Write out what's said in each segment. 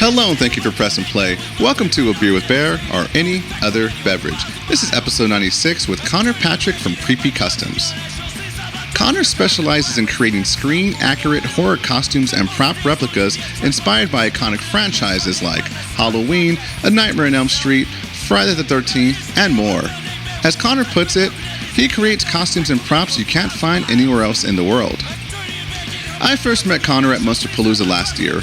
Hello and thank you for pressing play. Welcome to A Beer with Bear or any other beverage. This is episode 96 with Connor Patrick from Creepy Customs. Connor specializes in creating screen-accurate horror costumes and prop replicas inspired by iconic franchises like Halloween, A Nightmare on Elm Street, Friday the 13th, and more. As Connor puts it, he creates costumes and props you can't find anywhere else in the world. I first met Connor at Monsterpalooza last year,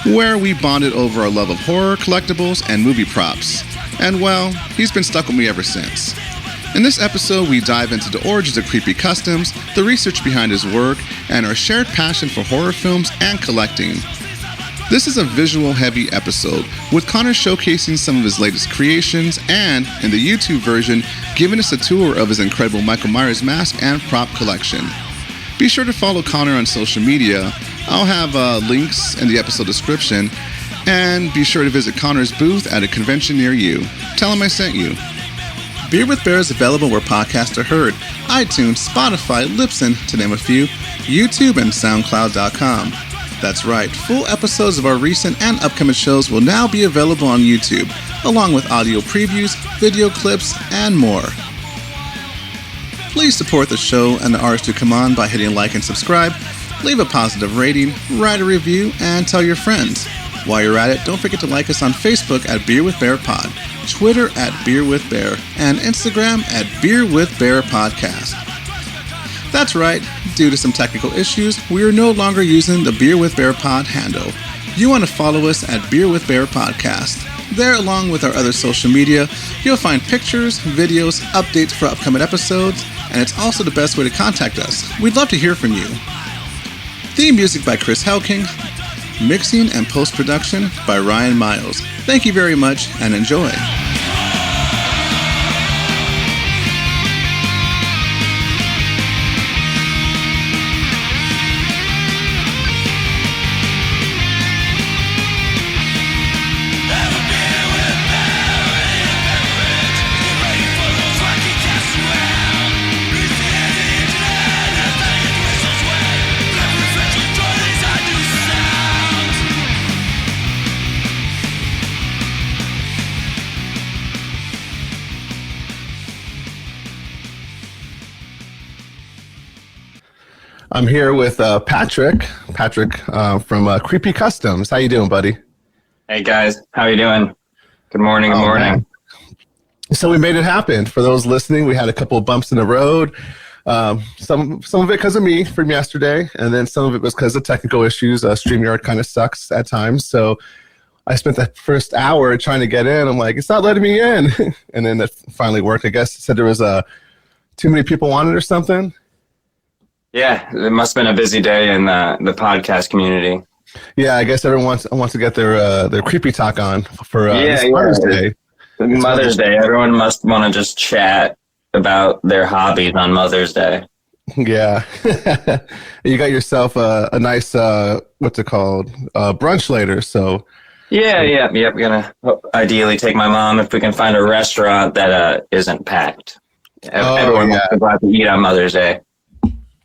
where we bonded over our love of horror, collectibles, and movie props. And well, he's been stuck with me ever since. In this episode, we dive into the origins of Creepy Customs, the research behind his work, and our shared passion for horror films and collecting. This is a visual-heavy episode, with Connor showcasing some of his latest creations and, in the YouTube version, giving us a tour of his incredible Michael Myers mask and prop collection. Be sure to follow Connor on social media. I'll have links in the episode description, and be sure to visit Connor's booth at a convention near you. Tell him I sent you. Beer with Bear is available where podcasts are heard: iTunes, Spotify, Libsyn, to name a few, YouTube, and SoundCloud.com. That's right, full episodes of our recent and upcoming shows will now be available on YouTube, along with audio previews, video clips, and more. Please support the show and the artists who come on by hitting like and subscribe, leave a positive rating, write a review, and tell your friends. While you're at it, don't forget to like us on Facebook at Beer with Bear Pod, Twitter at Beer with Bear, and Instagram at Beer with Bear Podcast. That's right, due to some technical issues, we are no longer using the Beer with Bear Pod handle. You want to follow us at Beer with Bear Podcast. There, along with our other social media, you'll find pictures, videos, updates for upcoming episodes, and it's also the best way to contact us. We'd love to hear from you. Theme music by Chris Helking. Mixing and post-production by Ryan Miles. Thank you very much and enjoy. I'm here with Patrick from Creepy Customs. How you doing, buddy? Hey guys, how you doing? Good morning. Good morning. Man. So we made it happen. For those listening, we had a couple of bumps in the road. Some of it because of me from yesterday, and then some of it was because of technical issues. StreamYard kind of sucks at times, so I spent the first hour trying to get in. I'm like, it's not letting me in, and then that finally worked. I guess it said there was too many people wanted or something. Yeah, it must have been a busy day in the podcast community. Yeah, I guess everyone wants to get their creepy talk on for Mother's Day. Mother's Day. Everyone must want to just chat about their hobbies on Mother's Day. Yeah. You got yourself a nice, what's it called, brunch later, so. Yeah. We're going to ideally take my mom if we can find a restaurant that isn't packed. Everyone wants to go out to eat on Mother's Day.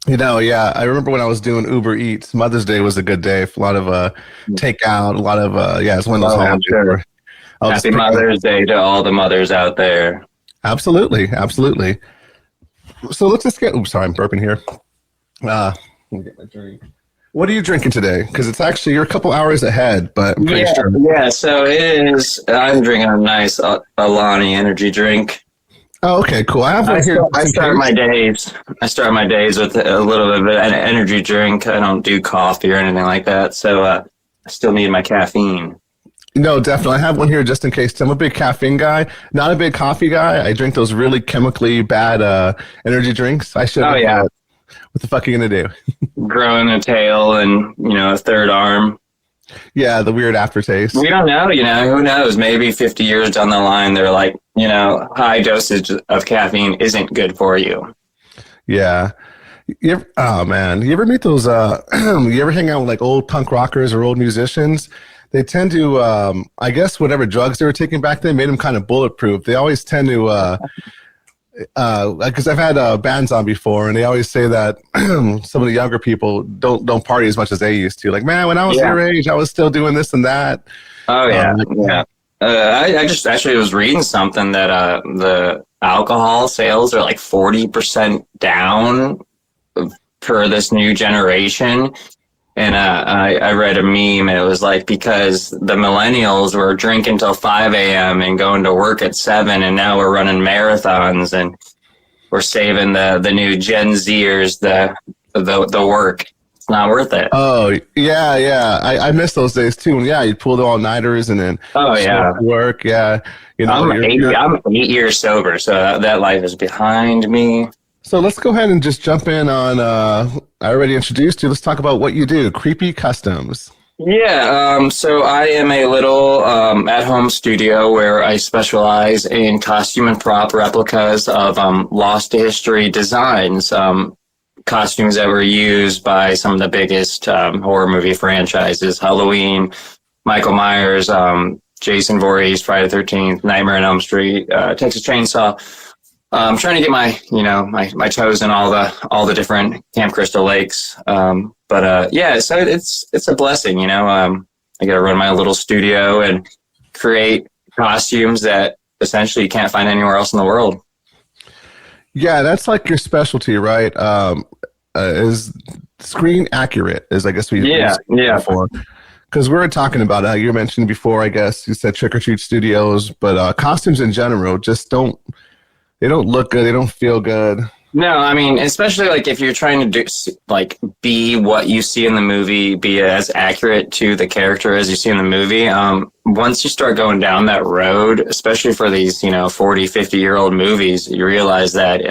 You know, yeah, I remember when I was doing Uber Eats, Mother's Day was a good day for a lot of takeout, a lot of, it's one of those holidays. Sure. Happy Mother's Day to all the mothers out there. Absolutely. So let's just get, sorry, I'm burping here. Let me get my drink. What are you drinking today? Because it's actually, you're a couple hours ahead, but I'm pretty sure. Yeah, so it is, I'm drinking a nice Alani energy drink. Oh, okay, cool. I start my days with a little bit of an energy drink. I don't do coffee or anything like that, so I still need my caffeine. No, definitely. I have one here just in case. I'm a big caffeine guy, not a big coffee guy. I drink those really chemically bad energy drinks. I should. Oh yeah. What the fuck are you gonna do? Growing a tail and a third arm. Yeah, the weird aftertaste. We don't know, who knows? Maybe 50 years down the line, they're like, high dosage of caffeine isn't good for you. Yeah. Oh, man. You ever meet those, you ever hang out with like old punk rockers or old musicians? They tend to, I guess whatever drugs they were taking back then made them kind of bulletproof. They always tend to because I've had bands on before, and they always say that some of the younger people don't party as much as they used to. Like, man, when I was your age, I was still doing this and that. Oh yeah, yeah. I just actually was reading something that the alcohol sales are like 40% down for this new generation. And I read a meme, and it was like, because the millennials were drinking till 5 a.m. and going to work at 7, and now we're running marathons, and we're saving the new Gen Zers the work. It's not worth it. Oh, yeah. I miss those days too. And yeah, you'd pull the all-nighters and then work. Yeah. You know, I'm 8 years sober, so that life is behind me. So let's go ahead and just jump in on, I already introduced you. Let's talk about what you do, Creepy Customs. Yeah, so I am a little at-home studio where I specialize in costume and prop replicas of lost to history designs, costumes that were used by some of the biggest horror movie franchises: Halloween, Michael Myers, Jason Voorhees, Friday the 13th, Nightmare on Elm Street, Texas Chainsaw. I'm trying to get my toes in all the different Camp Crystal Lakes. So it's a blessing, you know. I got to run my little studio and create costumes that essentially you can't find anywhere else in the world. Yeah, that's like your specialty, right? Is screen accurate, is I guess we before. Because we were talking about how you mentioned before, I guess you said Trick or Treat Studios, but costumes in general just don't look good. They don't feel good. No, I mean, especially like if you're trying to do like be what you see in the movie, be as accurate to the character as you see in the movie. Once you start going down that road, especially for these, 40, 50-year-old movies, you realize that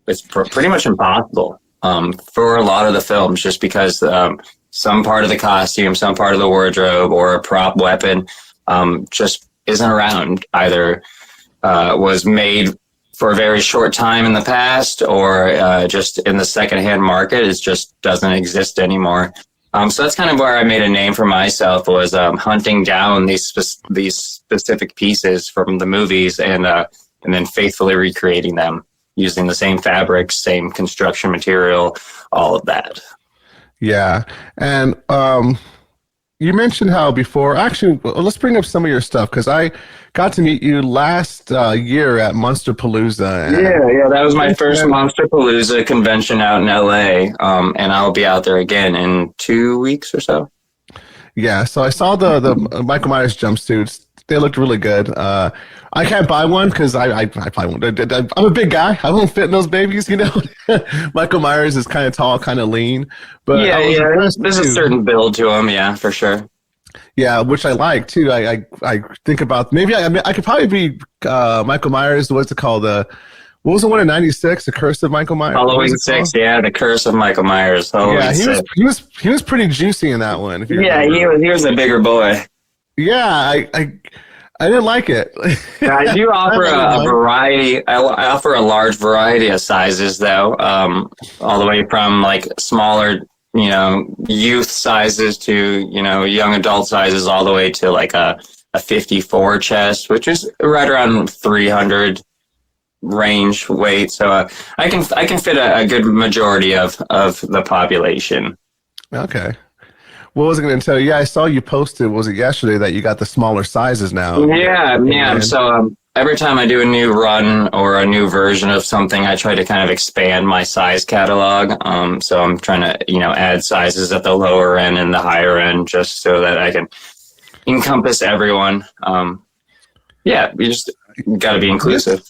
it's pretty much impossible for a lot of the films, just because some part of the costume, some part of the wardrobe, or a prop weapon just isn't around. Either was made for a very short time in the past, or just in the secondhand market, it just doesn't exist anymore. So that's kind of where I made a name for myself, was hunting down these specific pieces from the movies and then faithfully recreating them using the same fabrics, same construction material, all of that. Yeah, and you mentioned how before, actually, let's bring up some of your stuff, because I got to meet you last year at Monsterpalooza. Yeah, that was my first Monsterpalooza convention out in LA, and I'll be out there again in 2 weeks or so. Yeah, so I saw the Michael Myers jumpsuits. They looked really good. I can't buy one because I probably won't. I'm a big guy. I won't fit in those babies, Michael Myers is kind of tall, kind of lean. But there's a certain build to him, yeah, for sure. Yeah, which I like too. I think about maybe I could probably be Michael Myers. What's it called? What was the one in '96? The Curse of Michael Myers. Halloween 6, yeah, The Curse of Michael Myers. He was pretty juicy in that one. He was a bigger boy. Yeah, I didn't like it. I do offer a variety. I offer a large variety of sizes, though, all the way from like smaller, youth sizes to, young adult sizes, all the way to like a 54 chest, which is right around 300 range weight. So I can fit a good majority of the population. Okay. What was I going to tell you? Yeah, I saw you posted, was it yesterday, that you got the smaller sizes now? Yeah. So every time I do a new run or a new version of something, I try to kind of expand my size catalog. So I'm trying to, add sizes at the lower end and the higher end, just so that I can encompass everyone. You just got to be inclusive.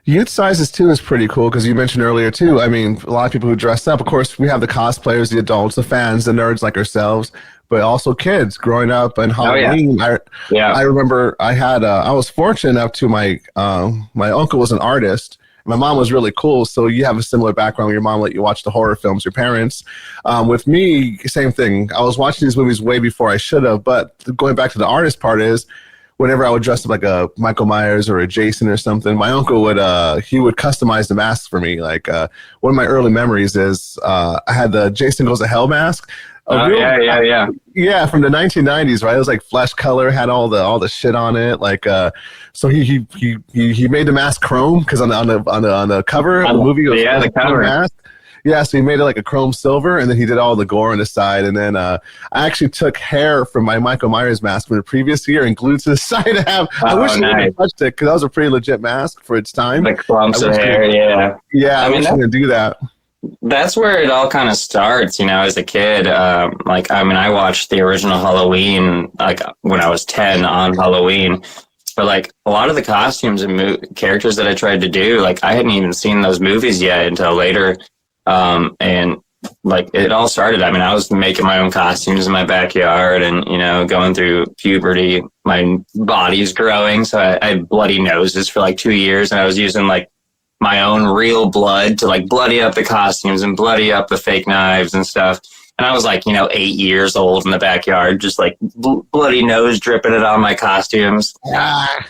Youth sizes too is pretty cool, because you mentioned earlier too. I mean, a lot of people who dress up. Of course, we have the cosplayers, the adults, the fans, the nerds like ourselves, but also kids growing up and Halloween. Oh, yeah. I remember I was fortunate enough to my uncle was an artist. My mom was really cool, so you have a similar background. Your mom let you watch the horror films, your parents. With me, same thing. I was watching these movies way before I should have, but going back to the artist part is, whenever I would dress up like a Michael Myers or a Jason or something, my uncle would customize the masks for me. Like one of my early memories is I had the Jason Goes to Hell mask. A Oh, real, yeah. yeah, from the 1990s, right? It was like flesh color, had all the shit on it. Like, so he made the mask chrome because on the cover of the movie, it was Yeah, the a chrome cover. mask. Yeah, so he made it like a chrome silver, and then he did all the gore on the side. And then I actually took hair from my Michael Myers mask from the previous year and glued to the side to have. I wish I would have touched it because that was a pretty legit mask for its time. The clumps of hair, yeah. Yeah, I wish I could do that. That's where it all kind of starts, you know, as a kid. Like, I mean, I watched the original Halloween, like, when I was 10 on Halloween. But, like, a lot of the costumes and characters that I tried to do, like, I hadn't even seen those movies yet until later. And, like, it all started. I mean, I was making my own costumes in my backyard and, you know, going through puberty. My body's growing, so I had bloody noses for, like, 2 years. And I was using, like, my own real blood to like bloody up the costumes and bloody up the fake knives and stuff. And I was like, you know, 8 years old in the backyard, just like bloody nose dripping it on my costumes. I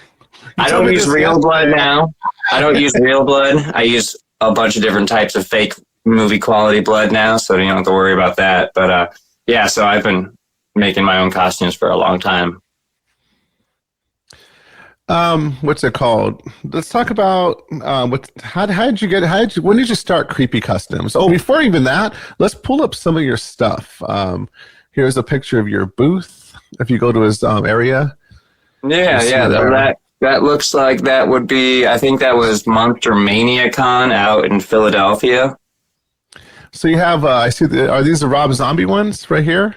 don't use real blood now. I don't use real blood. I use a bunch of different types of fake movie quality blood now, so you don't have to worry about that. But yeah, so I've been making my own costumes for a long time. What's it called? Let's talk about when did you start Creepy Customs? Oh, before even that, let's pull up some of your stuff. Here's a picture of your booth. If you go to his area. Yeah, that looks like that would be, I think that was Monster Mania Con out in Philadelphia. So you have I see are these the Rob Zombie ones right here?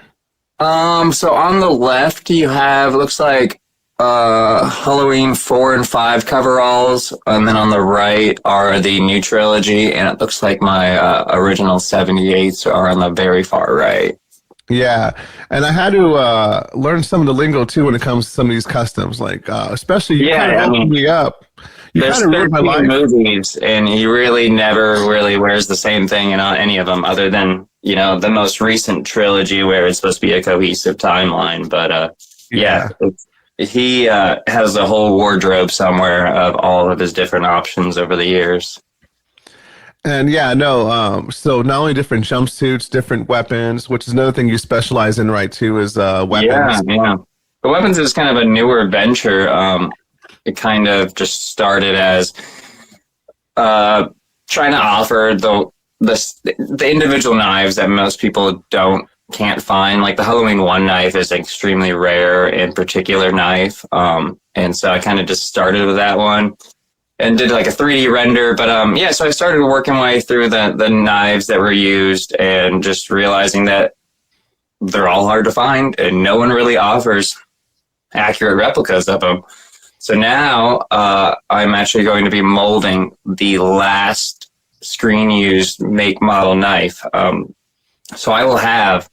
So on the left you have, looks like Halloween 4 and 5 coveralls, and then on the right are the new trilogy, and it looks like my original 78s are on the very far right. Yeah, and I had to learn some of the lingo too when it comes to some of these customs, like especially you kind of opened me up. You there's kind of ruined my life. Movies, and he really never really wears the same thing in any of them, other than, you know, the most recent trilogy where it's supposed to be a cohesive timeline. But yeah. He has a whole wardrobe somewhere of all of his different options over the years. And yeah, no, so not only different jumpsuits, different weapons, which is another thing you specialize in, right, too, is weapons. Yeah. The weapons is kind of a newer venture. It kind of just started as trying to offer the individual knives that most people can't find. Like the Halloween 1 knife is an extremely rare and particular knife. And so I kind of just started with that one and did like a 3D render. But yeah, so I started working my way through the knives that were used and just realizing that they're all hard to find and no one really offers accurate replicas of them. So now I'm actually going to be molding the last screen used make model knife. So I will have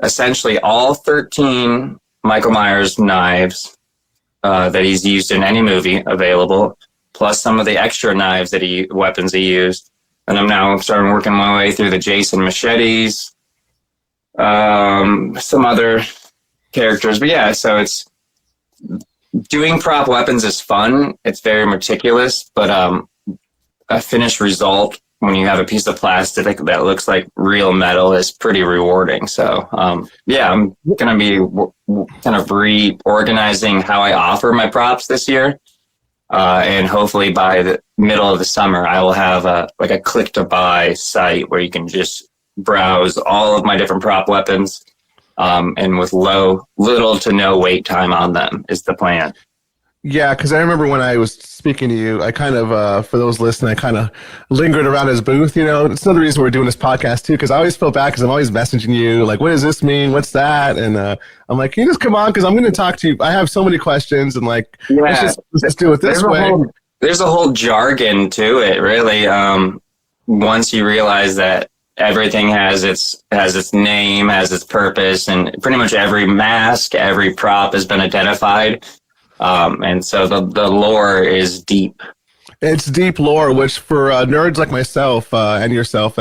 essentially all 13 Michael Myers knives that he's used in any movie available, plus some of the extra knives weapons he used. And I'm now starting working my way through the Jason machetes, some other characters. But yeah, so it's doing prop weapons is fun. It's very meticulous, but a finished result when you have a piece of plastic that looks like real metal is pretty rewarding. So, yeah, I'm going to be kind of reorganizing how I offer my props this year. And hopefully by the middle of the summer, I will have a click to buy site where you can just browse all of my different prop weapons. And with little to no wait time on them is the plan. Yeah, because I remember when I was speaking to you, I kind of, for those listening, I kind of lingered around his booth, you know. It's another reason we're doing this podcast, too, because I always feel bad because I'm always messaging you, like, what does this mean? What's that? And I'm like, can you just come on? Because I'm going to talk to you. I have so many questions, and, like, let's just do it this way. There's a whole jargon to it, really. Once you realize that everything has its name, has its purpose, and pretty much every mask, every prop has been identified. And so the lore is deep. It's deep lore, which for nerds like myself and yourself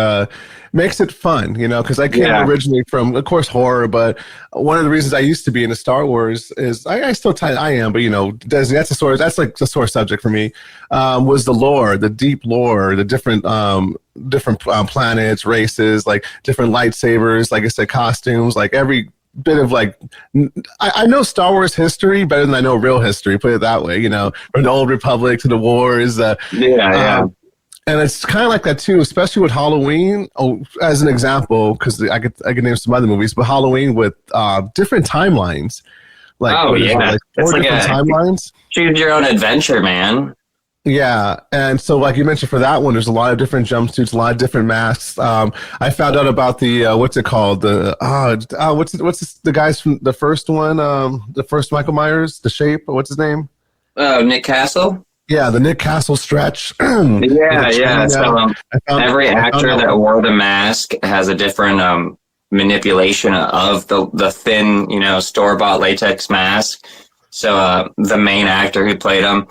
makes it fun, because I came originally from, of course, horror. But one of the reasons I used to be into Star Wars is I still I am, but that's like the sore subject for me. Was the lore, the deep lore, the different planets, races, like different lightsabers, like I said, costumes, like every bit of like I know Star Wars history better than I know real history, put it that way, from the old Republic to the wars. And it's kind of like that too, especially with Halloween. Oh, as an example, because I could name some other movies, but Halloween with different timelines. Like, four different timelines. Choose your own adventure, man. Yeah, and so like you mentioned for that one, there's a lot of different jumpsuits, a lot of different masks. I found out about the what's it called? The the guys from the first one, the first Michael Myers, The Shape. What's his name? Nick Castle. Yeah, the Nick Castle stretch. yeah. So every actor that wore the mask has a different manipulation of the thin, store-bought latex mask. So the main actor who played him,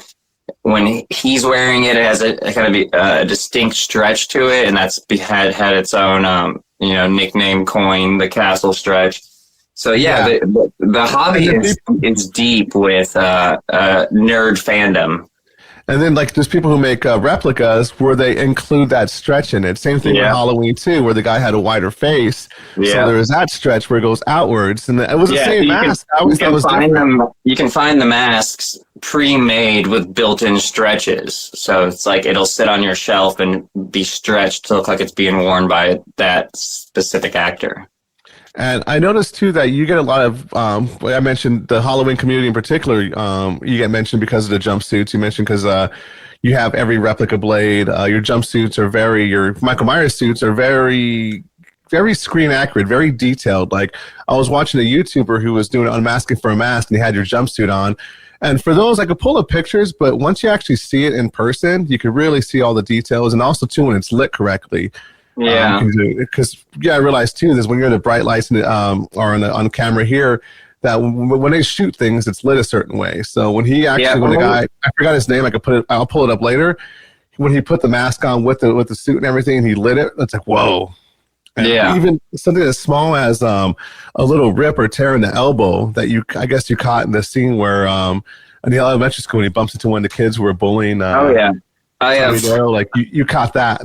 when he's wearing it, it has a kind of a distinct stretch to it, and that's had its own nickname coin, the Castle stretch. So the hobby is deep with nerd fandom. And then, like, there's people who make replicas where they include that stretch in it. Same thing with Halloween, too, where the guy had a wider face. Yeah. So there was that stretch where it goes outwards. And it was the same mask. You can find the masks pre-made with built-in stretches. So it's like it'll sit on your shelf and be stretched to look like it's being worn by that specific actor. And I noticed, too, that you get a lot of, I mentioned the Halloween community in particular, you get mentioned because of the jumpsuits. You mentioned because you have every replica blade. Your jumpsuits are your Michael Myers suits are very, very screen accurate, very detailed. Like, I was watching a YouTuber who was doing unmasking for a mask, and he had your jumpsuit on. And for those, I could pull up pictures, but once you actually see it in person, you could really see all the details. And also, too, when it's lit correctly. Yeah, because I realized too is when you're in the bright lights or on camera here, that when they shoot things, it's lit a certain way. So when he actually, when the guy, I forgot his name, I'll pull it up later. When he put the mask on with the suit and everything, and he lit it, it's like whoa. And even something as small as a little rip or tear in the elbow that I guess you caught in the scene where in the elementary school when he bumps into one of the kids who were bullying. Like you caught that.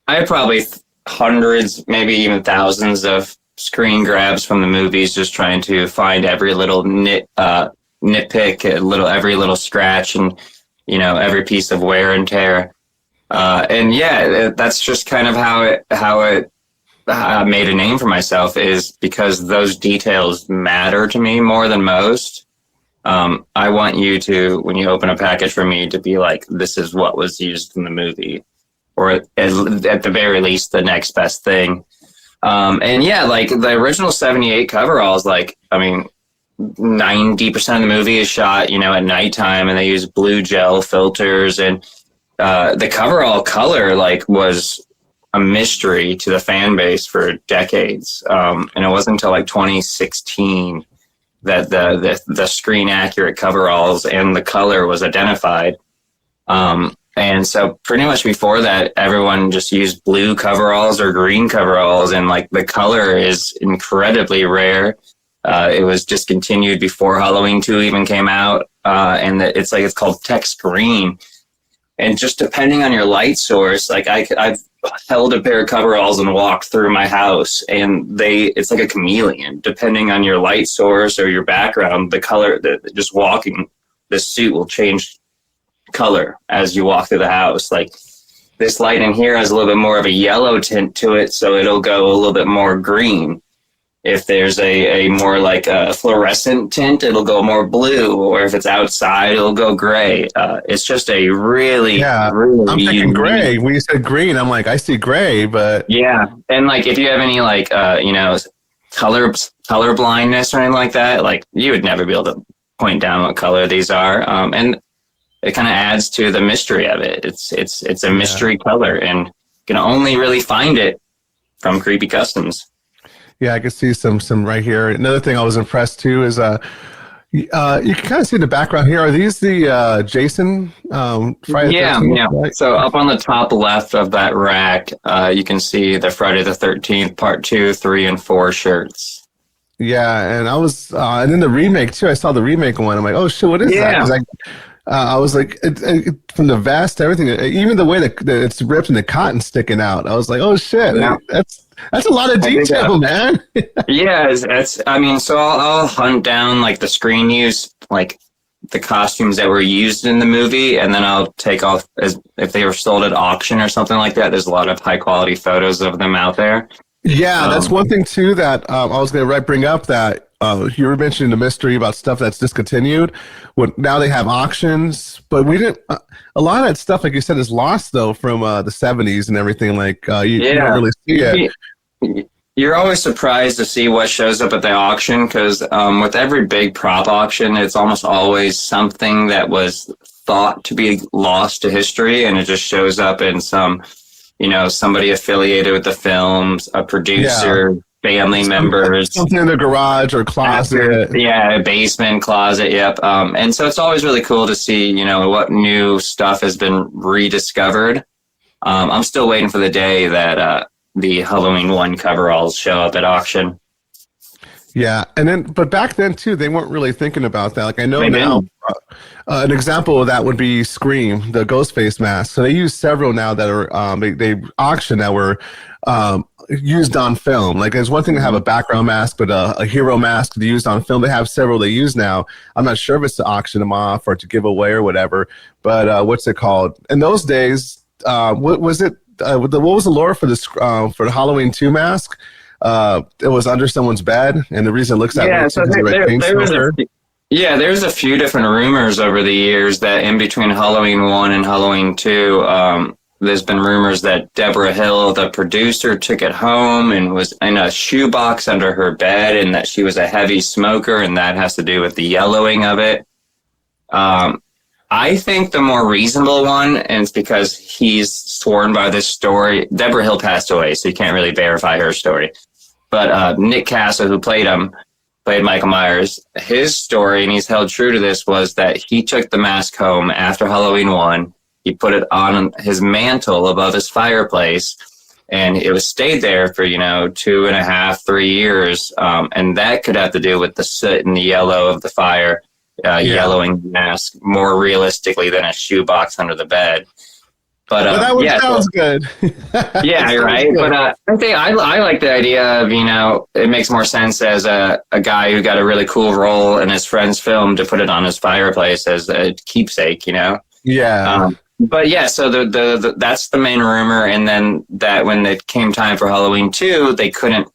I have probably hundreds, maybe even thousands of screen grabs from the movies, just trying to find every little nitpick, every little scratch, and every piece of wear and tear. That's just kind of how it made a name for myself, is because those details matter to me more than most. I want you to, when you open a package for me, to be like, this is what was used in the movie. Or at the very least, the next best thing. Like the original 78 coveralls, 90% of the movie is shot, at nighttime, and they use blue gel filters, and the coverall color, was a mystery to the fan base for decades. And it wasn't until 2016 that the screen accurate coveralls and the color was identified. And so pretty much before that, everyone just used blue coveralls or green coveralls, and the color is incredibly rare. It was discontinued before Halloween 2 even came out, and it's called text green. And just depending on your light source, I've held a pair of coveralls and walked through my house, and it's like a chameleon. Depending on your light source or your background, the color, just walking, the suit will change color as you walk through the house. This light in here has a little bit more of a yellow tint to it, so it'll go a little bit more green. If there's a more a fluorescent tint, it'll go more blue, or if it's outside, it'll go gray. It's just a really really I'm thinking gray. When you said green, I'm like, I see gray, but and if you have any color blindness or anything like that, you would never be able to point down what color these are. And it kind of adds to the mystery of it. It's a mystery color, and you can only really find it from Creepy Customs. Yeah, I can see some right here. Another thing I was impressed too is You can kind of see the background here. Are these the Jason Friday the 13th? Yeah. Right? So up on the top left of that rack, you can see the Friday the 13th Part 2, 3, and 4 shirts. Yeah, and I was, and then the remake too. I saw the remake one. I'm like, oh shit, what is that? 'Cause I was like, from the vest, everything, even the way that it's ripped and the cotton sticking out. I was like, oh shit, that's a lot of detail, man. Yeah, I mean, so I'll hunt down like the screen use, like the costumes that were used in the movie, and then I'll take off as if they were sold at auction or something like that. There's a lot of high quality photos of them out there. Yeah, that's one thing too that I was going to bring up that you were mentioning the mystery about stuff that's discontinued. Now they have auctions, but we didn't. A lot of that stuff, like you said, is lost though from the 70s and everything. Like you don't really see it. You're always surprised to see what shows up at the auction because with every big prop auction, it's almost always something that was thought to be lost to history, and it just shows up in some. Somebody affiliated with the films, a producer, family members. Something in the garage or closet. Yeah, basement, closet, yep. And so it's always really cool to see, what new stuff has been rediscovered. I'm still waiting for the day that the Halloween 1 coveralls show up at auction. Yeah, but back then too, they weren't really thinking about that. Like I know now, an example of that would be Scream, the Ghostface mask. So they use several now that are they auction that were used on film. Like there's one thing to have a background mask, but a hero mask used on film. They have several they use now. I'm not sure if it's to auction them off or to give away or whatever. But what's it called? In those days, what was it? What was the lore for this for the Halloween 2 mask? It was under someone's bed, and the reason it looks that way is there's a few different rumors over the years that in between Halloween 1 and Halloween 2, there's been rumors that Deborah Hill, the producer, took it home and was in a shoebox under her bed, and that she was a heavy smoker, and that has to do with the yellowing of it. I think the more reasonable one, and it's because he's sworn by this story. Deborah Hill passed away, so you can't really verify her story. But Nick Castle, who played Michael Myers, his story, and he's held true to this, was that he took the mask home after Halloween 1. He put it on his mantle above his fireplace, and it was stayed there for, 2.5, 3 years. And that could have to do with the soot and the yellow of the fire, yellowing the mask more realistically than a shoebox under the bed. But that one sounds good. Yeah, you're right. Good. But I think I like the idea of, it makes more sense as a guy who got a really cool role in his friend's film to put it on his fireplace as a keepsake, Yeah. But yeah, so the that's the main rumor. And then that when it came time for Halloween 2, they couldn't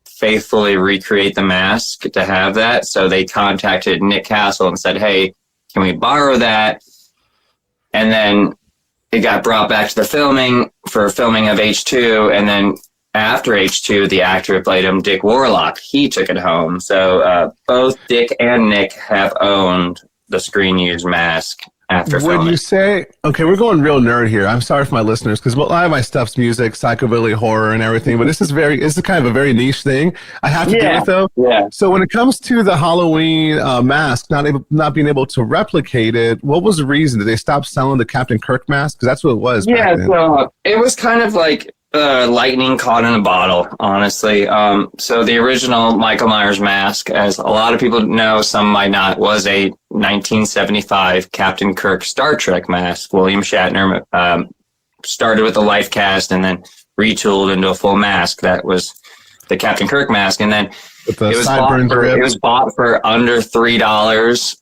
faithfully recreate the mask to have that. So they contacted Nick Castle and said, hey, can we borrow that? And then it got brought back to the filming of H2, and then after H2, the actor who played him, Dick Warlock, he took it home. So both Dick and Nick have owned the screen use mask after filming. When you say, okay, we're going real nerd here. I'm sorry for my listeners, because a lot of my stuff's music, psychobilly, horror, and everything, but this is kind of a very niche thing. I have to do it, though. Yeah. So when it comes to the Halloween mask, not being able to replicate it, what was the reason? Did they stop selling the Captain Kirk mask? Because that's what it was back then. So it was kind of like lightning caught in a bottle, honestly. So the original Michael Myers mask, as a lot of people know, some might not, was a 1975 Captain Kirk Star Trek mask. William Shatner started with a life cast and then retooled into a full mask. That was the Captain Kirk mask. And then it was bought for under $3.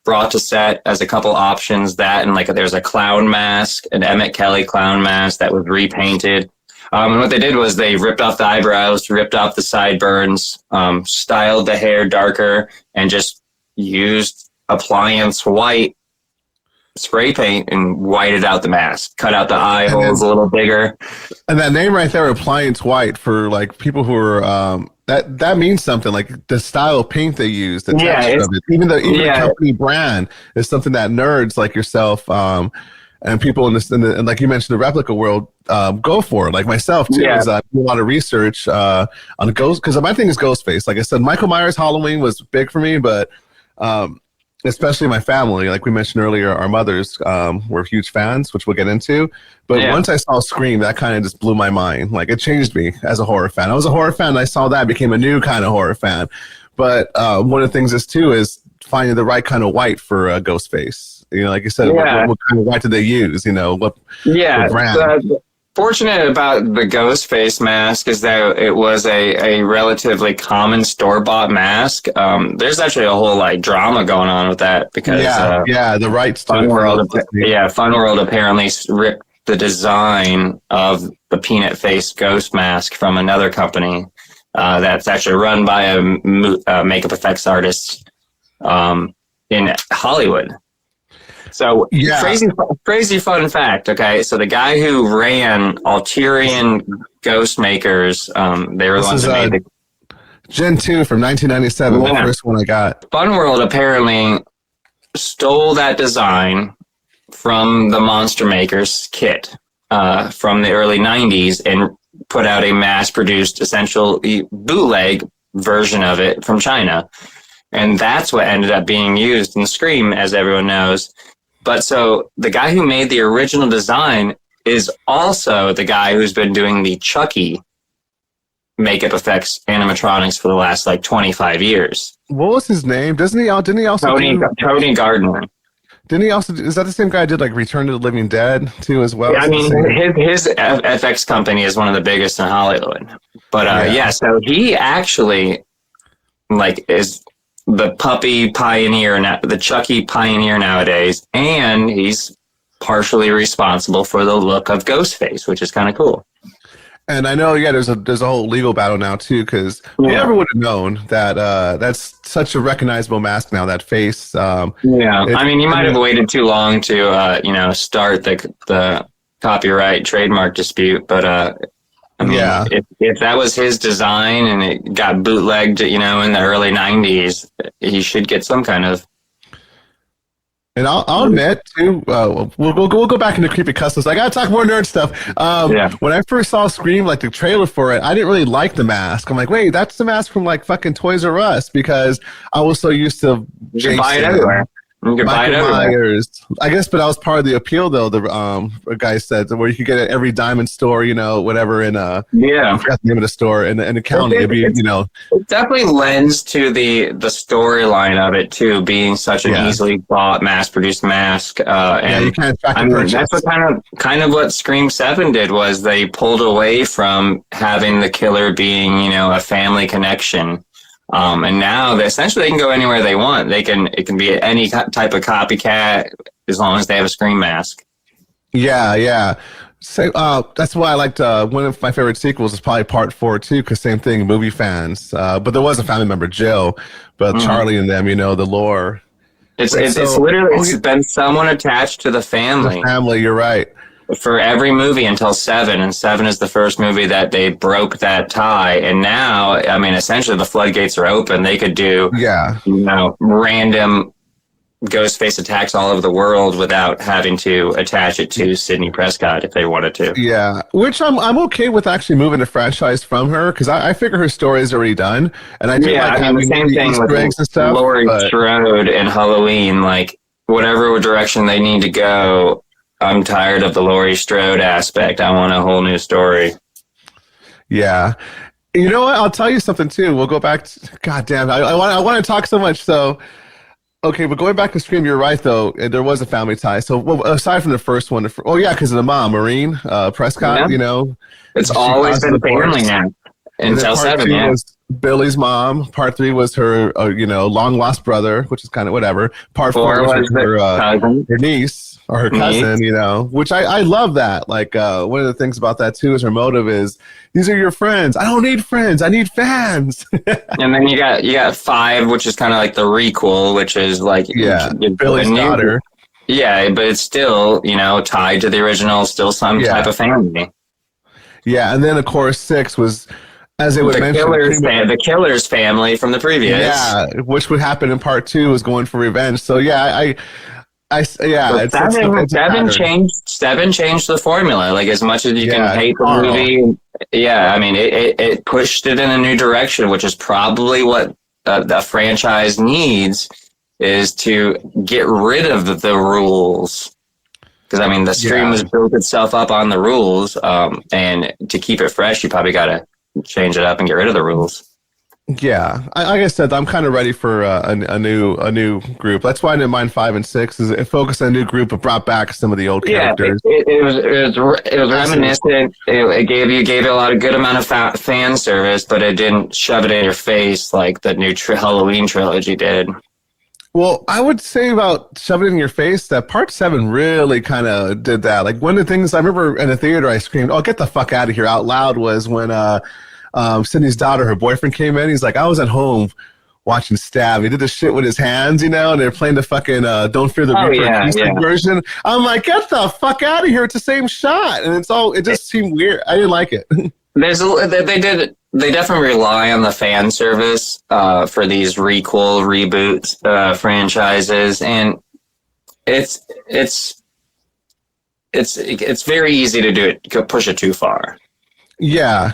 Brought to set as a couple options, that and there's a clown mask, an Emmett Kelly clown mask that was repainted. And what they did was they ripped off the eyebrows, ripped off the sideburns, styled the hair darker, and just used appliance white spray paint and whited out the mask, cut out the eye holes a little bigger. And that name right there, appliance white, for people who are that means something. Like the style of paint they use, the texture of it, even the company brand is something that nerds like yourself and people in and like you mentioned, the replica world go for. Like myself too, is I do a lot of research on Ghost, because my thing is Ghostface. Like I said, Michael Myers Halloween was big for me, but especially my family, like we mentioned earlier, our mothers were huge fans, which we'll get into. But once I saw Scream, that kind of just blew my mind. Like it changed me as a horror fan. I was a horror fan. And I saw that, became a new kind of horror fan. But one of the things is finding the right kind of white for Ghostface. You know, like you said, what kind of white did they use? You know, what brand? Fortunate about the Ghostface mask is that it was a relatively common store-bought mask. There's actually a whole like drama going on with that because the rights to Fun World apparently ripped the design of the peanut face ghost mask from another company that's actually run by a makeup effects artist in Hollywood. So crazy fun fact. Okay, so the guy who ran Alterian Ghost Makers, they were the ones that made the Gen 2 from 1997, the first one I got. Fun World apparently stole that design from the Monster Makers kit from the early 90s and put out a mass-produced, essentially bootleg version of it from China. And that's what ended up being used in Scream, as everyone knows. But so the guy who made the original design is also the guy who's been doing the Chucky makeup effects animatronics for the last like 25 years. What was his name? Didn't he also Tony Gardner. Didn't he also, is that the same guy who did like Return to the Living Dead too as well? Yeah, I mean, his FX company is one of the biggest in Hollywood. But so he actually like is the puppy pioneer, the Chucky pioneer nowadays, and he's partially responsible for the look of Ghostface, which is kind of cool. And I know, there's a whole legal battle now too, because whoever would have known that that's such a recognizable mask now, that face. I mean, you might have waited too long to start the copyright trademark dispute, but I mean, if that was his design and it got bootlegged, in the early 90s, he should get some kind of. And I'll admit too, we'll go back into creepy customs. I gotta talk more nerd stuff. When I first saw Scream, like the trailer for it, I didn't really like the mask. I'm like, wait, that's the mask from like fucking Toys R Us, because I was so used to Jason, buy it everywhere. You can buy it everywhere. Myers. I guess, but that was part of the appeal, though. The guy said where you could get it at every diamond store, whatever. I forgot the name of the store in the county. It definitely lends to the storyline of it too, being such an easily bought, mass-produced mask. And you can't track and purchase. That's what kind of what Scream 7 did, was they pulled away from having the killer being, a family connection. And now essentially they can go anywhere they want. It can be any type of copycat as long as they have a Scream mask. Yeah. So that's why I liked one of my favorite sequels is probably Part 4 too, because same thing, movie fans. But there was a family member, Jill, but Charlie and them, the lore. It's literally been someone attached to the family. The family, you're right. For every movie until 7, and 7 is the first movie that they broke that tie. And now, I mean, essentially the floodgates are open. They could do, random Ghostface attacks all over the world without having to attach it to Sidney Prescott if they wanted to. Yeah, which I'm okay with actually moving the franchise from her, because I figure her story is already done, and I do like having the same thing Easter with eggs and stuff. Laurie Strode and Halloween, like whatever direction they need to go. I'm tired of the Laurie Strode aspect. I want a whole new story. Yeah. You know what? I'll tell you something too. We'll go back to, God damn, I want to talk so much. So, okay, but going back to Scream, you're right though. There was a family tie. So aside from the first one, because of the mom, Maureen Prescott, it's always been family now until 7. Yeah. Was Billy's mom. Part 3 was her, long lost brother, which is kind of whatever. Part 4 was her niece. Or her cousin, which I love that. Like, one of the things about that, too, is her motive is, these are your friends. I don't need friends. I need fans. And then you got 5, which is kind of like the requel, which is like... Billy's daughter. Yeah, but it's still, tied to the original, still some type of family. Yeah, and then, of course, 6 was... As it would mention, the killer's family from the previous. Yeah, which would happen in Part 2 was going for revenge. So, Seven changed the formula. Like, as much as you can hate the movie, I mean, it pushed it in a new direction, which is probably what the franchise needs is to get rid of the rules. Because, I mean, the stream was built itself up on the rules, and to keep it fresh, you probably got to change it up and get rid of the rules. Yeah, like I said, I'm kind of ready for a new group. That's why I didn't mind 5 and 6. Is it focused on a new group, but brought back some of the old characters. It was reminiscent. It gave you a lot of good amount of fan service, but it didn't shove it in your face like the new Halloween trilogy did. Well, I would say about shove it in your face that part 7 really kind of did that. Like one of the things I remember in the theater, I screamed, "Oh, get the fuck out of here!" out loud was when Sydney's daughter, her boyfriend came in. He's like, "I was at home watching Stab." He did this shit with his hands, and they're playing the fucking "Don't Fear the Reaper" version. I'm like, get the fuck out of here! It's the same shot, and it just seemed weird. I didn't like it. They definitely rely on the fan service for these reboot franchises, and it's very easy to do it, push it too far. Yeah.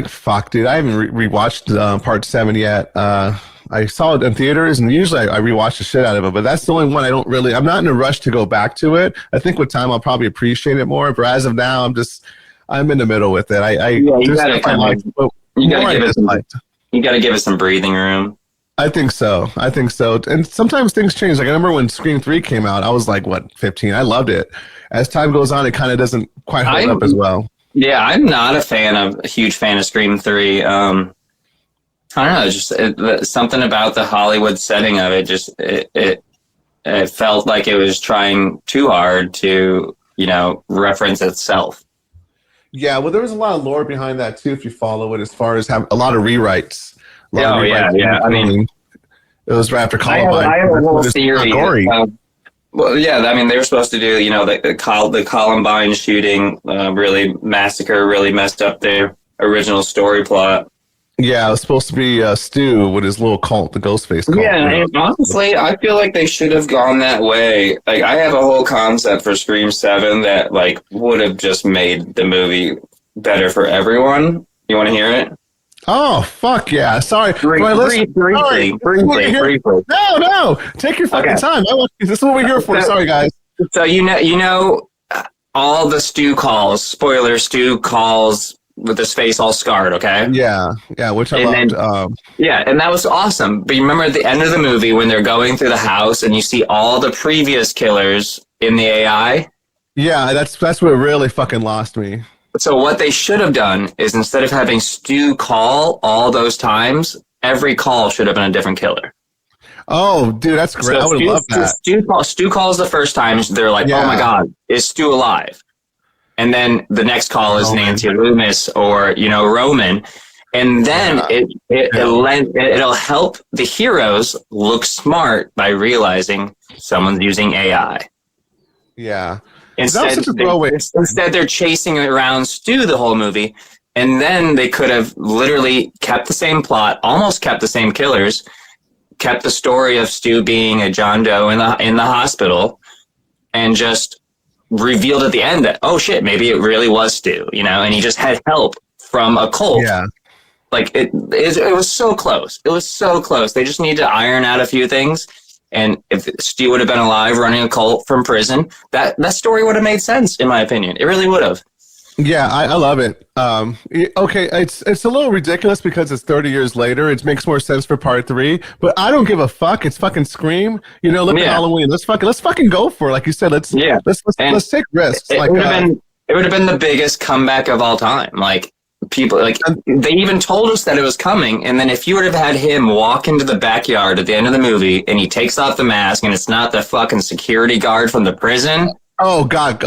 Fuck, dude. I haven't rewatched part 7 yet. I saw it in theaters, and usually I rewatch the shit out of it, but that's the only one I'm not in a rush to go back to it. I think with time I'll probably appreciate it more, but as of now, I'm in the middle with it. You gotta give it some breathing room. I think so. And sometimes things change. Like I remember when Scream 3 came out, I was like, 15? I loved it. As time goes on, it kind of doesn't quite hold up as well. Yeah, I'm not a huge fan of Scream 3. I don't know, just something about the Hollywood setting of it. Just it felt like it was trying too hard to, reference itself. Yeah, well, there was a lot of lore behind that too. If you follow it, as far as a lot of rewrites. Yeah. I mean, it was right after Columbine. I have a whole theory. Well, yeah, I mean, they were supposed to do, the Columbine shooting, really messed up their original story plot. Yeah, it was supposed to be Stu with his little cult, the Ghostface cult. Yeah, and honestly, I feel like they should have gone that way. Like, I have a whole concept for Scream 7 that, would have just made the movie better for everyone. You want to hear it? Oh, fuck yeah. Sorry. Briefly. No. Take your fucking time. This is what we're here for. Sorry, guys. So, all the Stu calls, spoiler, Stu calls with his face all scarred, okay? Yeah, which I loved. And that was awesome. But you remember at the end of the movie when they're going through the house and you see all the previous killers in the AI? Yeah, that's what really fucking lost me. So what they should have done is instead of having Stu call all those times, every call should have been a different killer. Oh, dude, that's great. So I would love that. Stu calls the first time. They're like, oh my God, is Stu alive? And then the next call is Nancy Loomis or, Roman. And then it'll help the heroes look smart by realizing someone's using AI. Yeah. Instead, they're chasing around Stu the whole movie. And then they could have literally kept the same plot, almost kept the same killers, kept the story of Stu being a John Doe in the hospital, and just revealed at the end that, oh shit, maybe it really was Stu, and he just had help from a cult. Yeah. It was so close. It was so close. They just need to iron out a few things. And if Stu would have been alive running a cult from prison, that story would have made sense, in my opinion. It really would have. Yeah, I love it. Okay, it's a little ridiculous because it's 30 years later. It makes more sense for part 3, but I don't give a fuck. It's fucking Scream. Look at Halloween. Let's fucking go for it. Like you said, let's take risks. It would have been the biggest comeback of all time. People they even told us that it was coming, and then if you would have had him walk into the backyard at the end of the movie and he takes off the mask and it's not the fucking security guard from the prison. Oh God,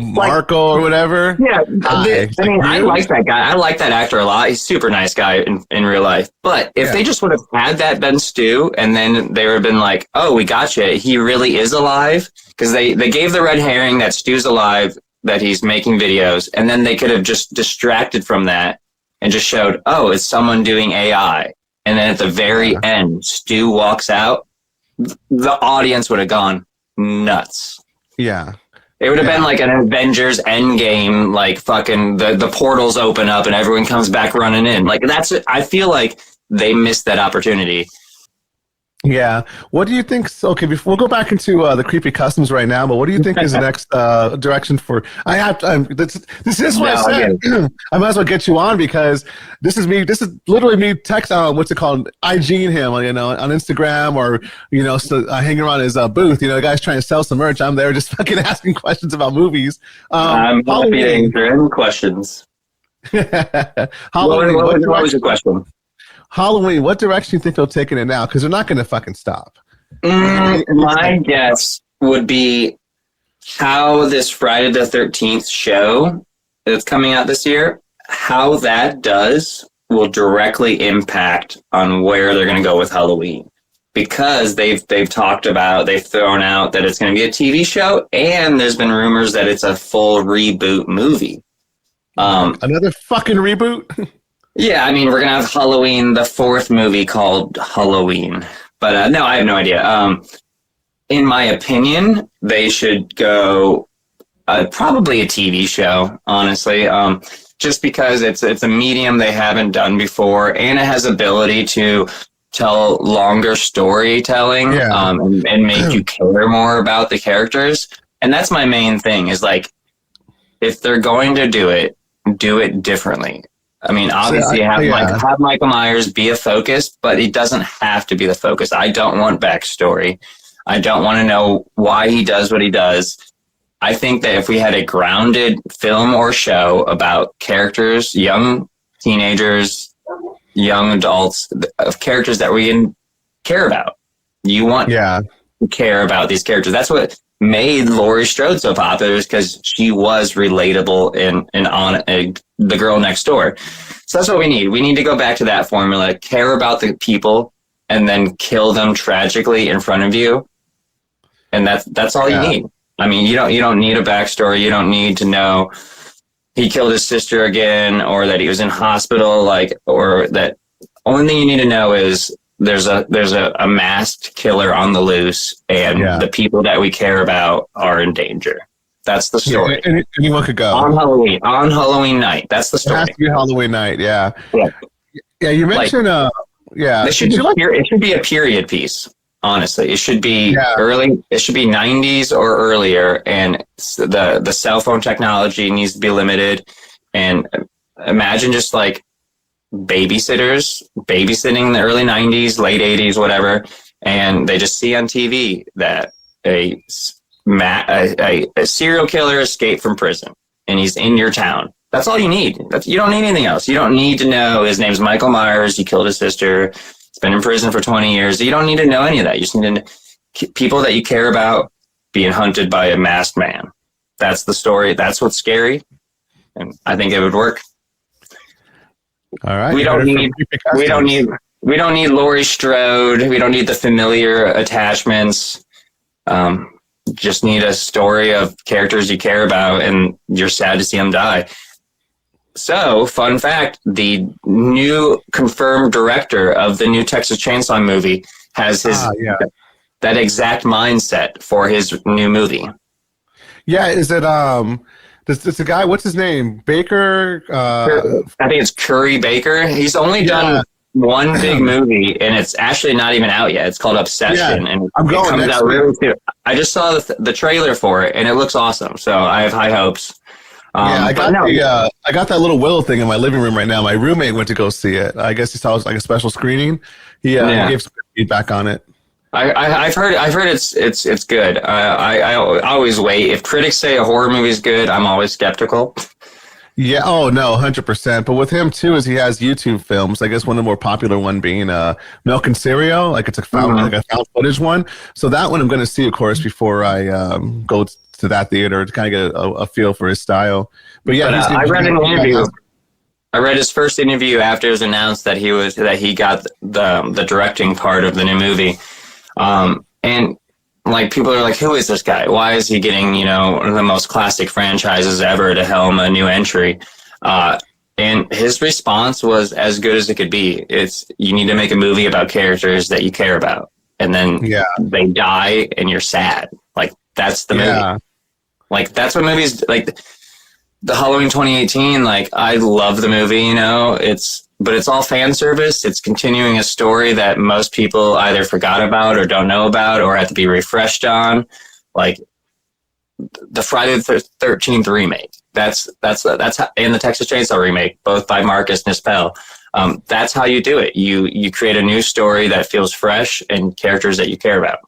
Marco or whatever. Yeah, I like that guy. I like that actor a lot. He's a super nice guy in real life. But if they just would have had that been Stu, and then they would have been like, "Oh, we got you. He really is alive," because they gave the red herring that Stu's alive, that he's making videos, and then they could have just distracted from that and just showed, oh, it's someone doing AI, and then at the very end, Stu walks out. The audience would have gone nuts. Yeah. It would have been like an Avengers Endgame, fucking the portals open up and everyone comes back running in. That's it. I feel like they missed that opportunity. Yeah. What do you think? Okay, before we'll go back into the creepy customs right now, but what do you think is the next direction for? I have. This is what No, I said. I might as well get you on because this is me. This is literally me text. What's it called? IGing him, on Instagram or hanging around his booth. The guy's trying to sell some merch. I'm there just fucking asking questions about movies. I'm happy to answer any questions. Halloween. What was your question? Halloween, what direction do you think they'll take it now? Because they're not going to fucking stop. My guess would be how this Friday the 13th show that's coming out this year, how that does will directly impact on where they're going to go with Halloween. Because they've thrown out that it's going to be a TV show, and there's been rumors that it's a full reboot movie. Another fucking reboot? Yeah, I mean, we're going to have Halloween, the fourth movie called Halloween. But no, I have no idea. In my opinion, they should go probably a TV show, honestly, just because it's a medium they haven't done before, and it has ability to tell longer storytelling and make you care more about the characters. And that's my main thing is like, if they're going to do it differently. I mean, obviously, have Michael Myers be a focus, but it doesn't have to be the focus. I don't want backstory. I don't want to know why he does what he does. I think that if we had a grounded film or show about characters, young teenagers, young adults, of characters that we can care about, you want to care about these characters. That's what made Laurie Strode so popular, is because she was relatable and on the girl next door. So that's what we need. We need to go back to that formula, care about the people, and then kill them tragically in front of you. And that's all you need. I mean, you don't need a backstory. You don't need to know he killed his sister again, or that he was in hospital, or that. Only thing you need to know is there's a masked killer on the loose, and the people that we care about are in danger. That's the story. Yeah, anyone could go on Halloween night. That's the story. It has to be Halloween night. Yeah. Yeah. You mentioned. It should be a period piece. Honestly, it should be early. It should be 90s or earlier, and the cell phone technology needs to be limited. And imagine just like babysitters babysitting in the early 90s, late 80s, whatever, and they just see on TV that a serial killer escaped from prison and he's in your town. That's all you need. You don't need anything else. You don't need to know his name's Michael Myers, he killed his sister, he's been in prison for 20 years. You don't need to know any of that. You just need to people that you care about being hunted by a masked man. That's the story. That's what's scary, and I think it would work. All right. We don't need Laurie Strode. We don't need the familiar attachments. Just need a story of characters you care about, and you're sad to see them die. So, fun fact, the new confirmed director of the new Texas Chainsaw movie has that exact mindset for his new movie. Yeah, is it It's a guy, what's his name? Baker? I think it's Curry Baker. He's only done one big movie, and it's actually not even out yet. It's called Obsession, and it comes out really soon. I just saw the trailer for it, and it looks awesome. So I have high hopes. I got that little Willow thing in my living room right now. My roommate went to go see it. I guess he saw it was like a special screening. He gave some feedback on it. I've heard it's good. I always wait. If critics say a horror movie is good, I'm always skeptical. Yeah. Oh no, 100%. But with him too, is he has YouTube films. I guess one of the more popular one being Milk and Cereal. Like it's a found footage one. So that one I'm going to see, of course, before I go to that theater to kind of get a feel for his style. But yeah, I read an interview. I read his first interview after it was announced that he got the directing part of the new movie. And like people are like, who is this guy? Why is he getting, one of the most classic franchises ever to helm a new entry? And his response was as good as it could be. You need to make a movie about characters that you care about. And then they die and you're sad. Like that's the movie. Like that's what movies like the Halloween 2018. Like I love the movie, but it's all fan service. It's continuing a story that most people either forgot about or don't know about or have to be refreshed on. Like the Friday the 13th remake. That's how, and the Texas Chainsaw remake, both by Marcus Nispel. That's how you do it. You create a new story that feels fresh and characters that you care about.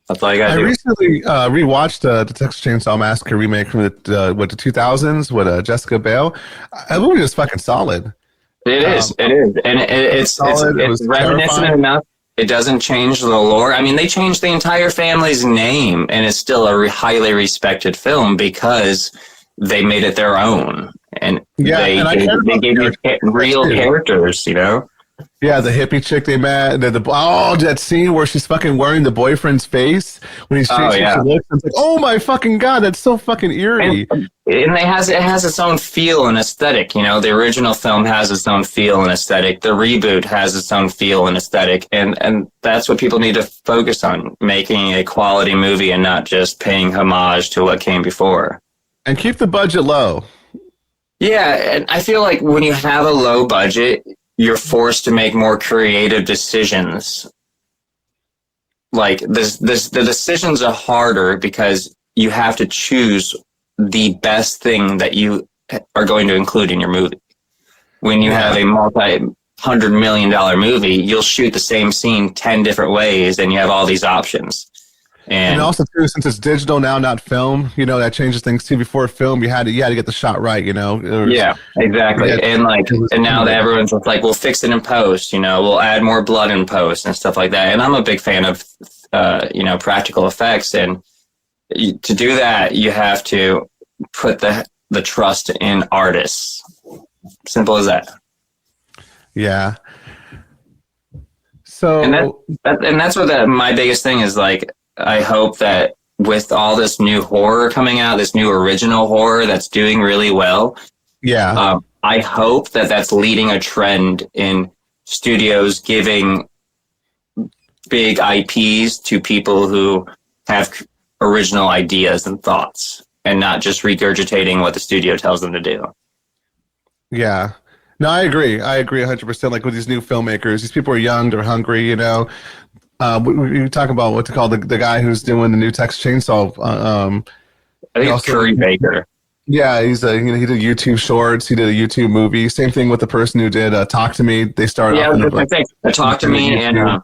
That's all you gotta do. I recently rewatched the Texas Chainsaw Massacre remake from the 2000s with Jessica Biel. That movie was fucking solid. It is, and it's reminiscent enough. It doesn't change the lore. I mean, they changed the entire family's name, and it's still a highly respected film because they made it their own, and they gave you real characters, you know. Yeah, the hippie chick they met, that scene where she's fucking wearing the boyfriend's face when he's changing she looks. It's like, oh my fucking god, that's so fucking eerie. And it has its own feel and aesthetic. You know, the original film has its own feel and aesthetic. The reboot has its own feel and aesthetic, and that's what people need to focus on: making a quality movie and not just paying homage to what came before. And keep the budget low. Yeah, and I feel like when you have a low budget, you're forced to make more creative decisions. Like the decisions are harder because you have to choose the best thing that you are going to include in your movie. When you have a multi-$100 million movie, you'll shoot the same scene 10 different ways and you have all these options. And also too, since it's digital now, not film, you know, that changes things too. Before film, you had to get the shot right, you know. Yeah, exactly. And now that everyone's just like, we'll fix it in post, you know, we'll add more blood in post and stuff like that. And I'm a big fan of, practical effects. And to do that, you have to put the trust in artists. Simple as that. Yeah. So and that's what my biggest thing is. Like, I hope that with all this new horror coming out, this new original horror that's doing really well, I hope that that's leading a trend in studios giving big IPs to people who have original ideas and thoughts and not just regurgitating what the studio tells them to do. Yeah. No, I agree 100%. Like with these new filmmakers, these people are young, they're hungry, you know. We talk about what to call the guy who's doing the new Texas Chainsaw. I think it's Curry Baker. Yeah, he did YouTube shorts. He did a YouTube movie. Same thing with the person who did Talk to Me. They started. Yeah, Talk to Me and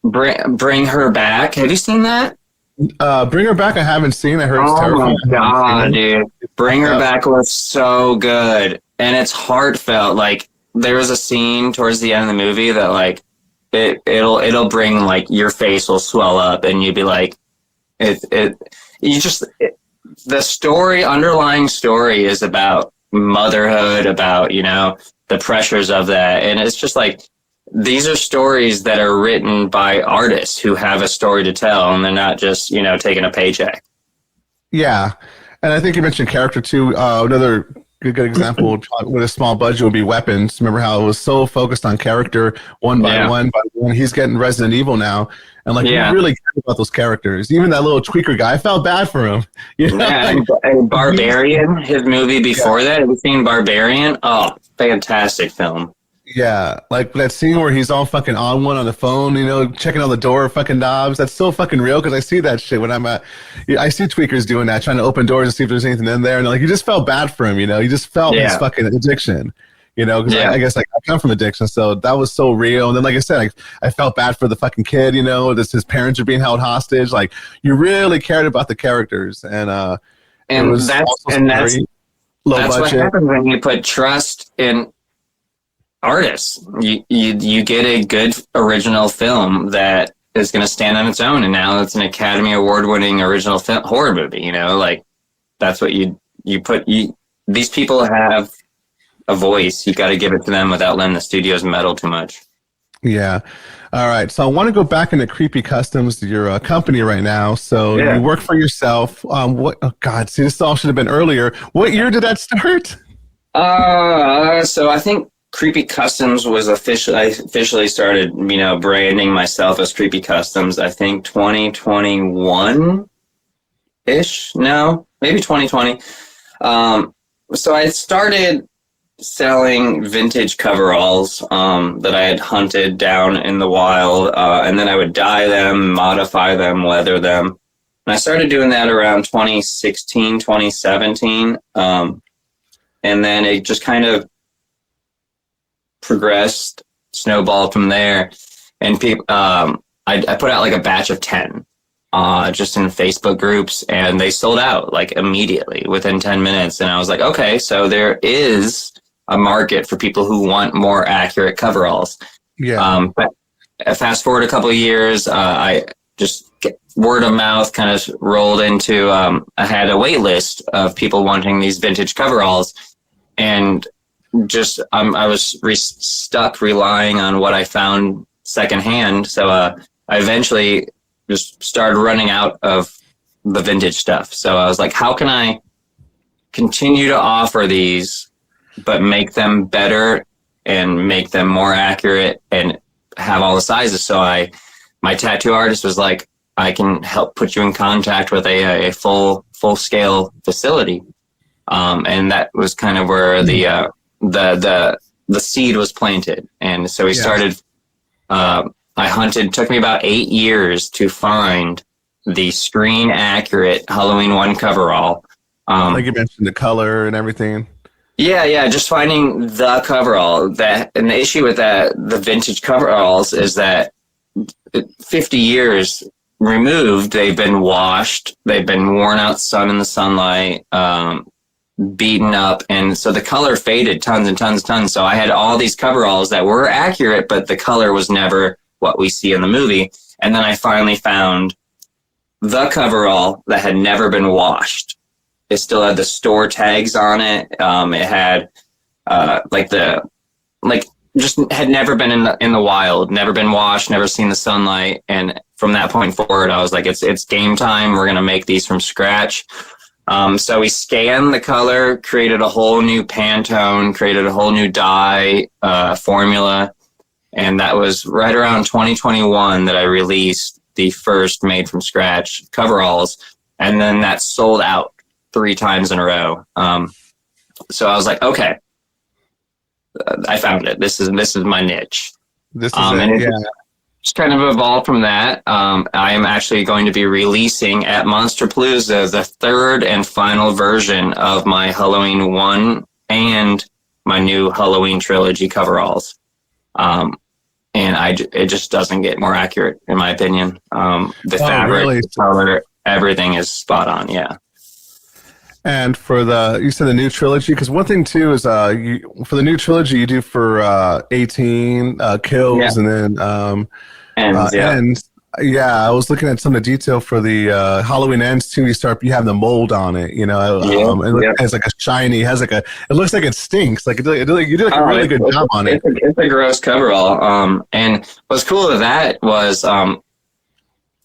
Bring Her Back. Have you seen that? Bring Her Back. I haven't seen. I heard it's terrifying. Oh my god, dude! Bring Her Back was so good, and it's heartfelt. Like there was a scene towards the end of the movie that like. It'll bring like your face will swell up and you'd be like, the underlying story is about motherhood, about, you know, the pressures of that. And it's just like, these are stories that are written by artists who have a story to tell and they're not just, you know, taking a paycheck. Yeah. And I think you mentioned character too. Another good example with a small budget would be Weapons. Remember how it was so focused on character one by one. He's getting Resident Evil now, and like you really care about those characters. Even that little tweaker guy, I felt bad for him. You know? Yeah, and Barbarian, his movie before that. Have you seen Barbarian? Oh, fantastic film. Yeah, like that scene where he's all fucking on one on the phone, you know, checking on the door, fucking knobs. That's so fucking real because I see that shit when I see tweakers doing that, trying to open doors and see if there's anything in there. And like, you just felt bad for him, you know, you just felt his fucking addiction, you know, because I guess like I come from addiction. So that was so real. And then, like I said, I felt bad for the fucking kid, you know, his parents are being held hostage. Like you really cared about the characters. And that's what happens when you put trust in artists. You get a good original film that is going to stand on its own, and now it's an Academy Award-winning original horror movie. You know, like that's what you put. These people have a voice. You got to give it to them without letting the studios meddle too much. Yeah. All right. So I want to go back into Creepy Customs, your company right now. So you work for yourself. What? Oh God! See, this all should have been earlier. What year did that start? So I think Creepy Customs was I officially started, you know, branding myself as Creepy Customs, I think 2021-ish? No, maybe 2020. So I started selling vintage coveralls that I had hunted down in the wild, and then I would dye them, modify them, leather them. And I started doing that around 2016, 2017, and then it just kind of progressed, snowballed from there. And people, I put out like a batch of 10 just in Facebook groups, and they sold out like immediately within 10 minutes. And I was like, okay, so there is a market for people who want more accurate coveralls. Yeah. But fast forward a couple of years, I just word of mouth kind of rolled into, I had a wait list of people wanting these vintage coveralls, and just I was stuck relying on what I found secondhand. So I eventually just started running out of the vintage stuff. So I was like, how can I continue to offer these but make them better and make them more accurate and have all the sizes? So my tattoo artist was like, I can help put you in contact with a full scale facility. And that was kind of where the seed was planted. And so we started, I hunted, took me about 8 years to find the screen accurate Halloween 1 coverall. Like you mentioned, the color and everything. Yeah, just finding the coverall. And the issue with the vintage coveralls is that 50 years removed, they've been washed, they've been worn out in the sunlight, beaten up, and so the color faded tons and tons and tons. So I had all these coveralls that were accurate, but the color was never what we see in the movie. And then I finally found the coverall that had never been washed. It still had the store tags on it. It had just had never been in the wild, never been washed, never seen the sunlight. And from that point forward, I was like, it's game time. We're gonna make these from scratch. So we scanned the color, created a whole new Pantone, created a whole new dye formula, and that was right around 2021 that I released the first made from scratch coveralls, and then that sold out 3 times in a row. So I was like, okay, I found it. This is my niche. This is Just kind of evolved from that. I am actually going to be releasing at Monsterpalooza the 3rd and final version of my Halloween 1 and my new Halloween trilogy coveralls. And it just doesn't get more accurate, in my opinion. The fabric, really? The color, everything is spot on. Yeah. And for you said the new trilogy, because one thing too is for the new trilogy you do for 18 kills and then ends. Yeah, I was looking at some of the detail for the Halloween ends too. You have the mold on it, you know. It has like a shiny, it looks like it stinks. Like you did like a really good job on it. It's a gross coverall. And what's cool with that was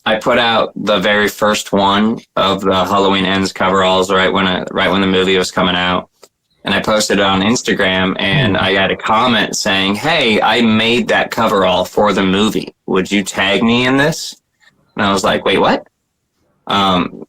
I put out the very first one of the Halloween Ends coveralls right when the movie was coming out, and I posted it on Instagram, and I got a comment saying, "Hey, I made that coverall for the movie. Would you tag me in this?" And I was like, "Wait, what?"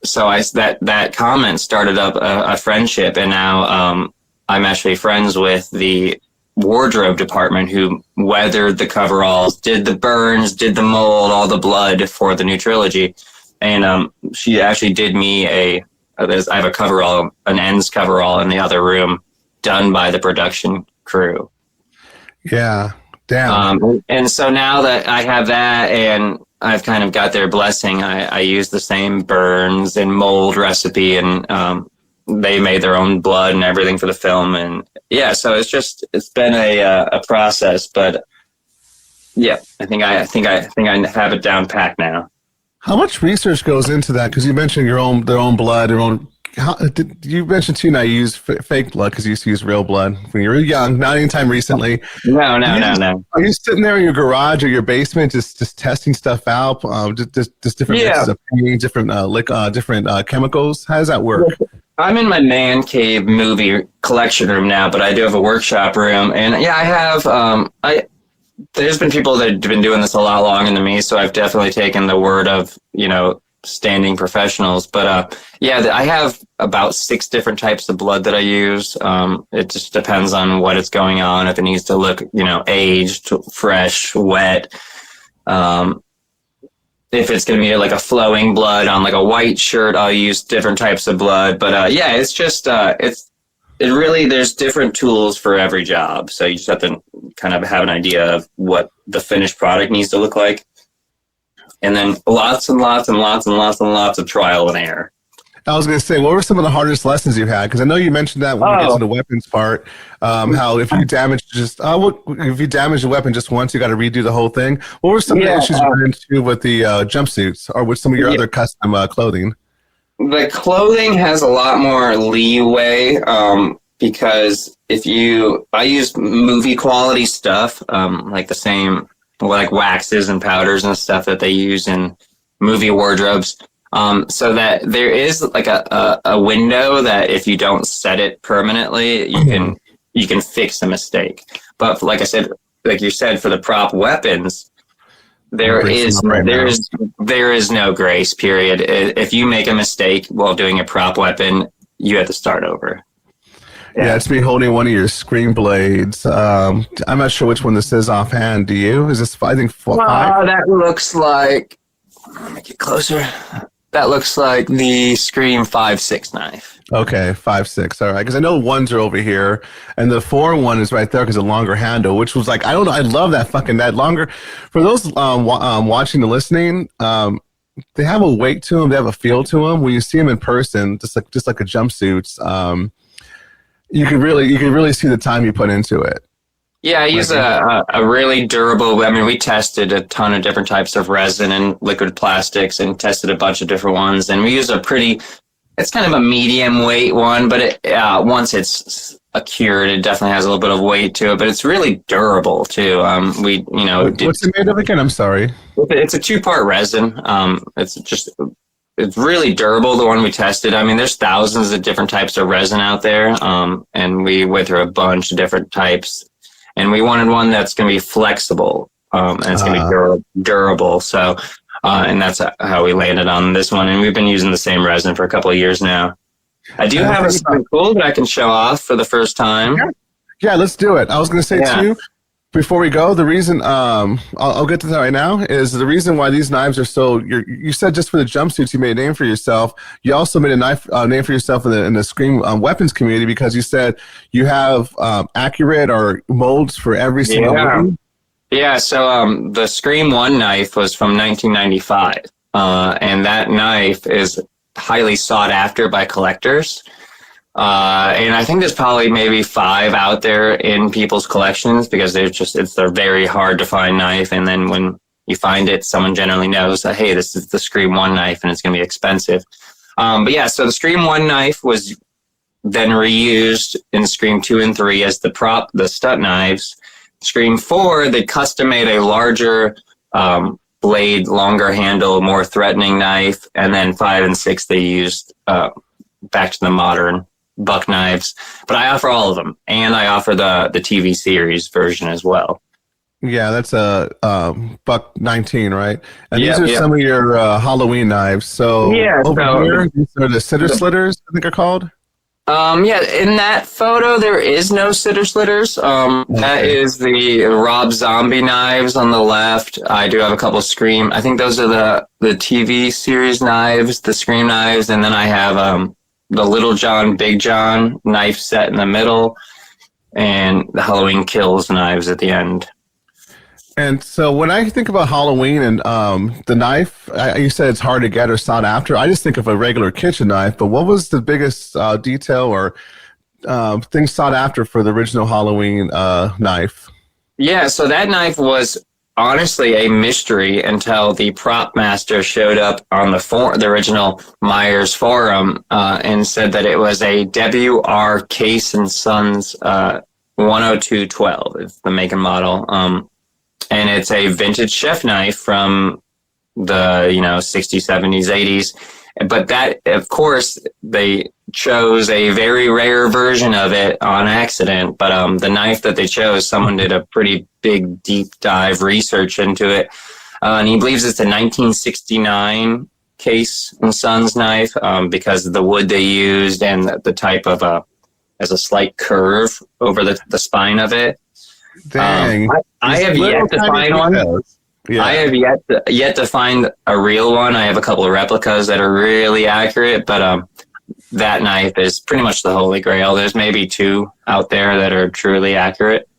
So that comment started up a friendship, and now I'm actually friends with the wardrobe department who weathered the coveralls, did the burns, did the mold, all the blood for the new trilogy. And she actually did me I have a coverall, an Ends coverall in the other room, done by the production crew. Yeah, damn. And so now that I have that and I've kind of got their blessing, I use the same burns and mold recipe, and they made their own blood and everything for the film. And yeah, so it's been a process, but yeah, I think I have it down packed now. How much research goes into that? Because you mentioned their own blood, you mentioned too now you use fake blood because you used to use real blood when you were young, not anytime recently. No. Are you sitting there in your garage or your basement just testing stuff out, just different mixes of paint, different chemicals? How does that work? I'm in my man cave movie collection room now, but I do have a workshop room, and yeah, I have there's been people that have been doing this a lot longer than me, so I've definitely taken the word of, standing professionals. But I have about 6 different types of blood that I use. It just depends on what it's going on. If it needs to look, aged, fresh, wet. If it's going to be like a flowing blood on like a white shirt, I'll use different types of blood. But it's just there's different tools for every job. So you just have to kind of have an idea of what the finished product needs to look like. And then lots and lots and lots and lots and lots of trial and error. I was going to say, what were some of the hardest lessons you had? Because I know you mentioned that when we get to the weapons part, how if you damage the weapon just once, you got to redo the whole thing. What were some of the issues you ran into with the jumpsuits or with some of your other custom clothing? The clothing has a lot more leeway because I use movie quality stuff, like the same like waxes and powders and stuff that they use in movie wardrobes. So that there is like a window that if you don't set it permanently, you can fix a mistake. But like I said, like you said, for the prop weapons, there is no grace period. If you make a mistake while doing a prop weapon, you have to start over. Yeah, it's me holding one of your screen blades. I'm not sure which one this is offhand. Do you? Is this, I think, 5? That looks like, let me get closer. That looks like the Scream 5.6 knife. Okay, 5.6. All right, because I know ones are over here, and the 4 one is right there because a longer handle, which was like, I don't know, I love that longer. For those watching and listening, they have a weight to them, they have a feel to them. When you see them in person, just like a jumpsuits, you can really see the time you put into it. Yeah, I use a really durable. I mean, we tested a ton of different types of resin and liquid plastics and tested a bunch of different ones. And we use it's kind of a medium weight one, but once it's cured, it definitely has a little bit of weight to it, but it's really durable too. What's it made of again? I'm sorry. It's a 2-part resin. It's really durable, the one we tested. I mean, there's thousands of different types of resin out there, and we went through a bunch of different types. And we wanted one that's going to be flexible, and it's going to be durable. So, and that's how we landed on this one. And we've been using the same resin for a couple of years now. I do have something cool that I can show off for the first time. Yeah, let's do it. I was going to say too, before we go, the reason I'll get to that right now is the reason why these knives are so. You said just for the jumpsuits you made a name for yourself. You also made a name for yourself in the Scream weapons community because you said you have accurate or molds for every single movie. Yeah. So the Scream 1 knife was from 1995, and that knife is highly sought after by collectors. And I think there's probably maybe 5 out there in people's collections because it's a very hard to find knife. And then when you find it, someone generally knows that, hey, this is the Scream 1 knife and it's going to be expensive. So the Scream 1 knife was then reused in Scream 2 and 3 as the stunt knives. Scream 4, they custom made a larger blade, longer handle, more threatening knife. And then 5 and 6, they used back to the modern buck knives, but I offer all of them, and I offer the TV series version as well. Yeah, that's a buck 19, right? And these are some of your Halloween knives. So over here, these are the sitter slitters, I think are called. In that photo, there is no sitter slitters. That is the Rob Zombie knives on the left. I do have a couple of Scream. I think those are the TV series knives, the Scream knives, and then I have the Little John, Big John knife set in the middle, and the Halloween Kills knives at the end. And so when I think about Halloween and the knife, you said it's hard to get or sought after. I just think of a regular kitchen knife, but what was the biggest detail or thing sought after for the original Halloween knife? Yeah, so that knife was honestly a mystery until the prop master showed up on the original Myers forum and said that it was a W.R. Case and Sons 10212. It's the make and model. And it's a vintage chef knife from the 60s, 70s, 80s. But that, of course, they chose a very rare version of it on accident. But the knife that they chose, someone did a pretty big deep dive research into it. And he believes it's a 1969 Case and Sons knife because of the wood they used and the type of has a slight curve over the spine of it. Dang. I have yet to find one. Yeah. I have yet to find a real one. I have a couple of replicas that are really accurate, but that knife is pretty much the holy grail. There's maybe 2 out there that are truly accurate.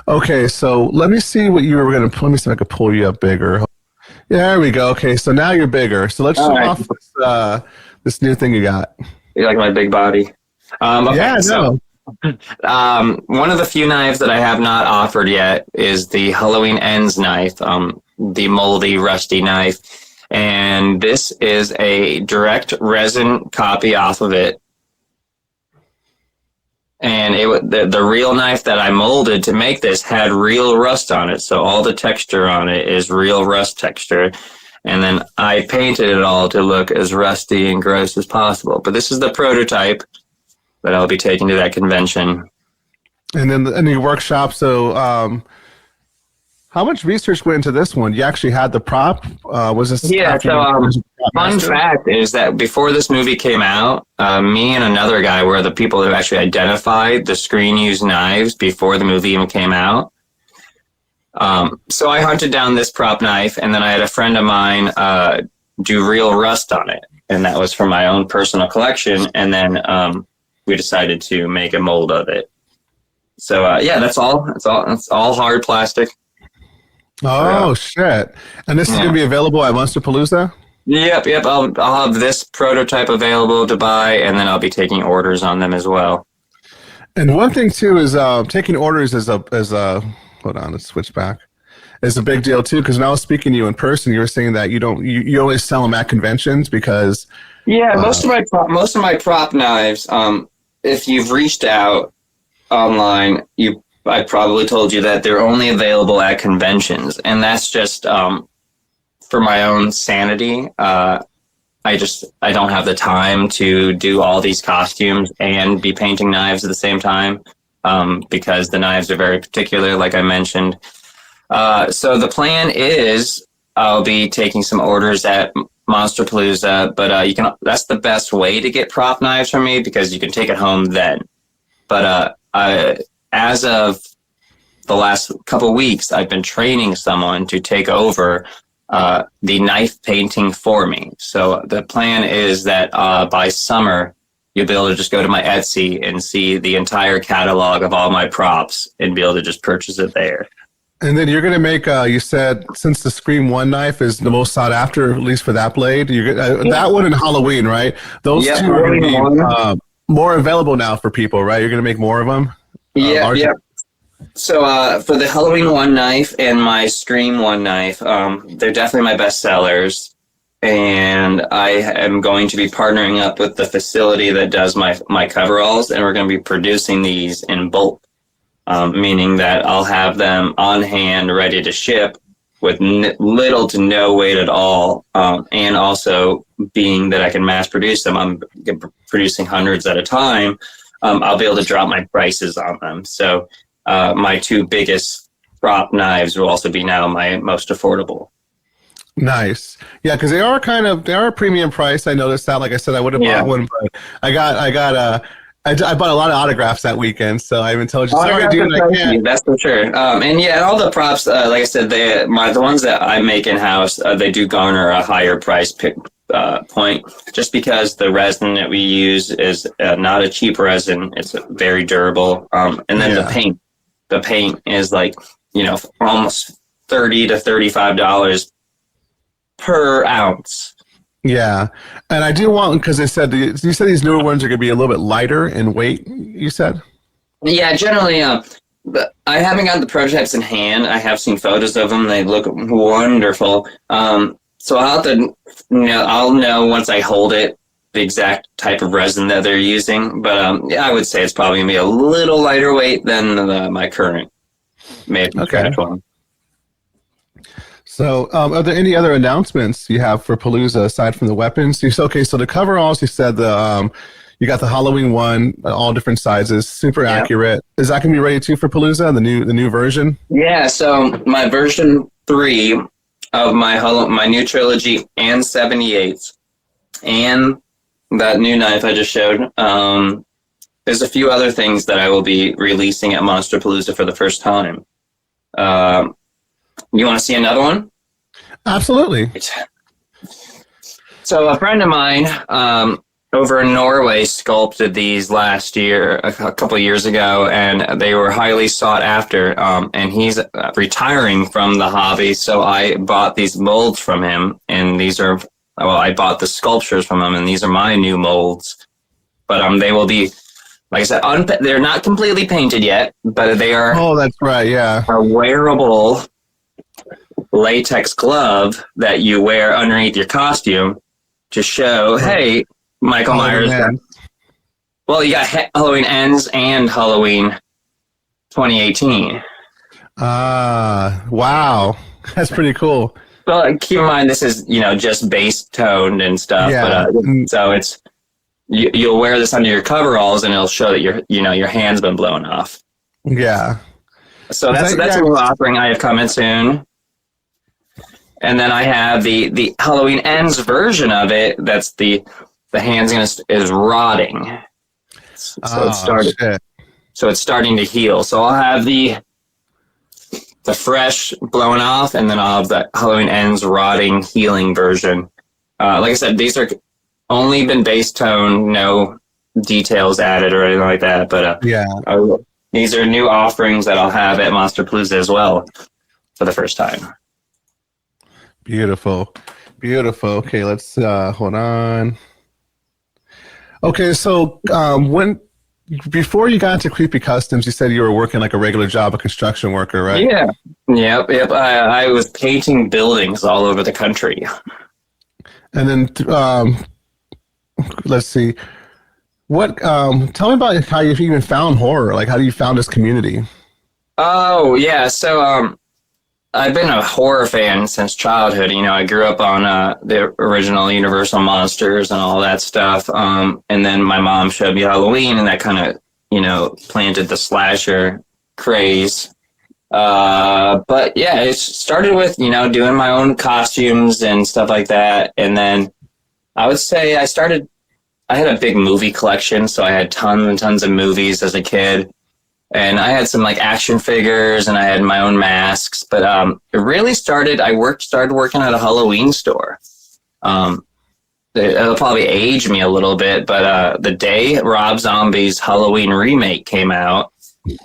Okay, so let me see what you were going to. Let me see if I could pull you up bigger. Yeah, there we go. Okay, so now you're bigger. So let's show off this new thing you got. You like my big body? Okay, yeah, no. One of the few knives that I have not offered yet is the Halloween Ends knife, the moldy, rusty knife. And this is a direct resin copy off of it. And the real knife that I molded to make this had real rust on it. So all the texture on it is real rust texture. And then I painted it all to look as rusty and gross as possible. But this is the prototype that I'll be taking to that convention. And then in your workshop, so how much research went into this one? You actually had the prop? Was this? Yeah, so fun fact is that before this movie came out, me and another guy were the people who actually identified the screen-used knives before the movie even came out. So I hunted down this prop knife, and then I had a friend of mine do real rust on it, and that was from my own personal collection, and then we decided to make a mold of it. So yeah, that's all. It's all hard plastic. Oh shit! And this is going to be available at Monsterpalooza? Yep. I'll have this prototype available to buy, and then I'll be taking orders on them as well. And one thing too is taking orders is a hold on, let's switch back. Is a big deal too, because when I was speaking to you in person, you were saying that you only sell them at conventions because most of my prop knives. If you've reached out online, I probably told you that they're only available at conventions, and that's just for my own sanity. I don't have the time to do all these costumes and be painting knives at the same time because the knives are very particular, like I mentioned. So the plan is I'll be taking some orders at Monsterpalooza, but that's the best way to get prop knives from me because you can take it home then. But as of the last couple of weeks, I've been training someone to take over the knife painting for me. So the plan is that by summer, you'll be able to just go to my Etsy and see the entire catalog of all my props and be able to just purchase it there. And then you're going to make, you said, since the Scream 1 knife is the most sought after, at least for that blade, that one and Halloween, right? Those two are going to be more available now for people, right? You're going to make more of them? Yeah. So for the Halloween 1 knife and my Scream 1 knife, they're definitely my best sellers. And I am going to be partnering up with the facility that does my coveralls, and we're going to be producing these in bulk, meaning that I'll have them on hand ready to ship with little to no weight at all. And also being that I can mass produce them, I'm producing hundreds at a time. I'll be able to drop my prices on them. So my 2 biggest prop knives will also be now my most affordable. Nice. Yeah, because they are a premium price. I noticed that. Like I said, I would have bought one, but I bought a lot of autographs that weekend, so I even told you, sorry, dude, I can't. That's for sure. And yeah, all the props, like I said, the ones that I make in-house, they do garner a higher price point, just because the resin that we use is not a cheap resin. It's very durable. And then the paint is like, almost $30 to $35 per ounce. Yeah, and I do want, because you said these newer ones are going to be a little bit lighter in weight, you said? Yeah, generally, but I haven't got the prototypes in hand. I have seen photos of them. They look wonderful. So I'll have to, I'll know once I hold it, the exact type of resin that they're using. But yeah, I would say it's probably going to be a little lighter weight than my current made one. So are there any other announcements you have for Palooza aside from the weapons? So the coveralls, you said you got the Halloween 1, all different sizes, super accurate. Is that going to be ready too for Palooza, the new version? Yeah, so my version 3 of my new trilogy and 78s and that new knife I just showed. There's a few other things that I will be releasing at Monsterpalooza for the first time. You want to see another one? Absolutely. So a friend of mine over in Norway sculpted these last year, a couple of years ago, and they were highly sought after. And he's retiring from the hobby, so I bought these molds from him, and I bought the sculptures from him, and these are my new molds. But they will be, like I said, they're not completely painted yet, but they are. Oh, that's right. Yeah. A wearable latex glove that you wear underneath your costume to show, hey, Michael Myers. Well, you got Halloween Ends and Halloween 2018. Wow. That's pretty cool. Well, keep in mind, this is, just base toned and stuff. Yeah. But, so it's, you'll wear this under your coveralls and it'll show that your hand's been blown off. Yeah. So that's a little offering I have coming soon. And then I have the Halloween Ends version of it. That's the hand's is rotting. So it's starting to heal. So I'll have the fresh blown off, and then I'll have the Halloween Ends rotting healing version. Like I said, these are only been base tone, no details added or anything like that. But these are new offerings that I'll have at Monsterpalooza as well for the first time. Beautiful. Okay, let's hold on. Okay, so before you got into Creepy Customs, you said you were working like a regular job, a construction worker, right? Yeah. Yep. I was painting buildings all over the country. And then let's see. Tell me about how you even found horror. Like, how do you found this community? Oh, yeah. So I've been a horror fan since childhood. I grew up on the original Universal Monsters and all that stuff. And then my mom showed me Halloween, and that kind of, planted the slasher craze. But yeah, it started with, doing my own costumes and stuff like that. And then I would say I had a big movie collection. So I had tons and tons of movies as a kid. And I had some like action figures, and I had my own masks. But it really started working at a Halloween store. It'll probably age me a little bit, but the day Rob Zombie's Halloween remake came out,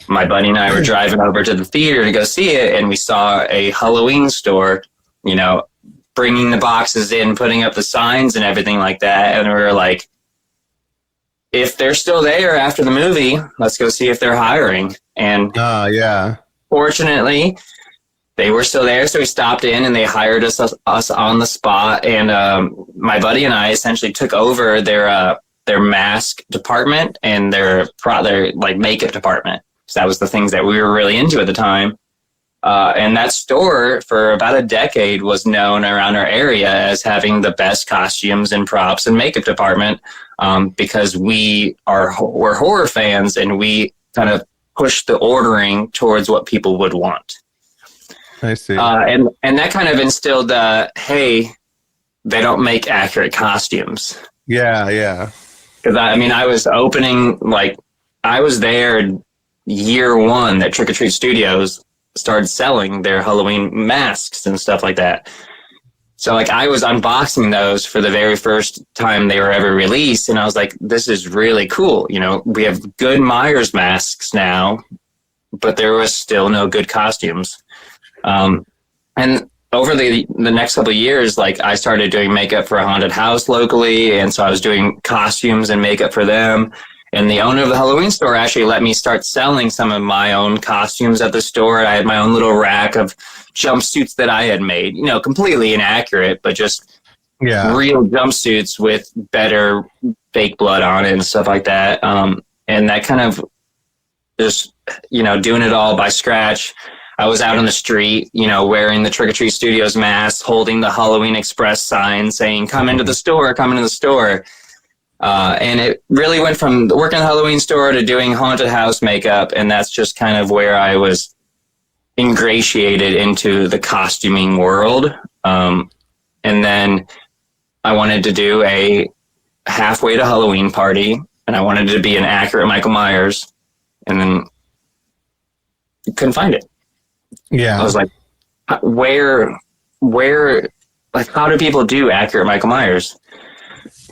my buddy and I were driving over to the theater to go see it, and we saw a Halloween store, bringing the boxes in, putting up the signs and everything like that. And we were like, if they're still there after the movie, let's go see if they're hiring. And fortunately, they were still there, so we stopped in and they hired us on the spot. And my buddy and I essentially took over their mask department and their like makeup department. So that was the things that we were really into at the time. And that store for about a decade was known around our area as having the best costumes and props and makeup department, because we're horror fans, and we kind of pushed the ordering towards what people would want. I see. And that kind of instilled, hey, they don't make accurate costumes. Yeah. Because I was opening, I was there year one that Trick or Treat Studios started selling their Halloween masks and stuff like that. So I was unboxing those for the very first time they were ever released, and I was like, this is really cool. We have good Myers masks now, but there was still no good costumes. And over the next couple of years, I started doing makeup for a haunted house locally, and so I was doing costumes and makeup for them. And the owner of the Halloween store actually let me start selling some of my own costumes at the store. I had my own little rack of jumpsuits that I had made, completely inaccurate, but just real jumpsuits with better fake blood on it and stuff like that. And that kind of just, doing it all by scratch. I was out on the street, wearing the Trick or Treat Studios mask, holding the Halloween Express sign saying, come into the store, come into the store. And it really went from working in the Halloween store to doing haunted house makeup. And that's just kind of where I was ingratiated into the costuming world. And then I wanted to do a halfway to Halloween party, and I wanted to be an accurate Michael Myers, and then couldn't find it. Yeah. I was like, where, like, how do people do accurate Michael Myers?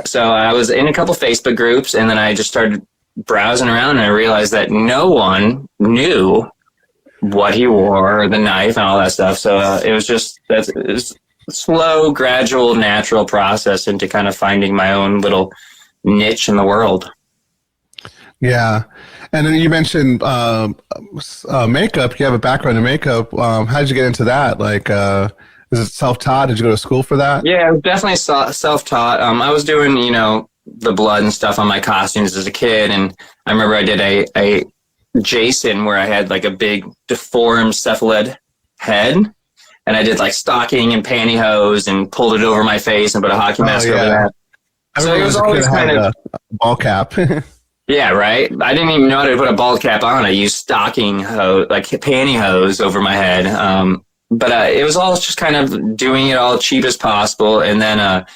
So I was in a couple Facebook groups, and then I just started browsing around, and I realized that no one knew what he wore, the knife, and all that stuff. So it was just slow, gradual, natural process into kind of finding my own little niche in the world. Yeah. And then you mentioned makeup. You have a background in makeup. How did you get into that? Like, is it self-taught? Did you go to school for that? Yeah, it was definitely self-taught. I was doing, the blood and stuff on my costumes as a kid. And I remember I did a Jason where I had like a big deformed cephalid head. And I did like stocking and pantyhose and pulled it over my face and put a hockey mask over that. So it was always kind of a ball cap. Yeah, right. I didn't even know how to put a bald cap on. I used stocking like pantyhose over my head. But it was all just kind of doing it all cheap as possible. And then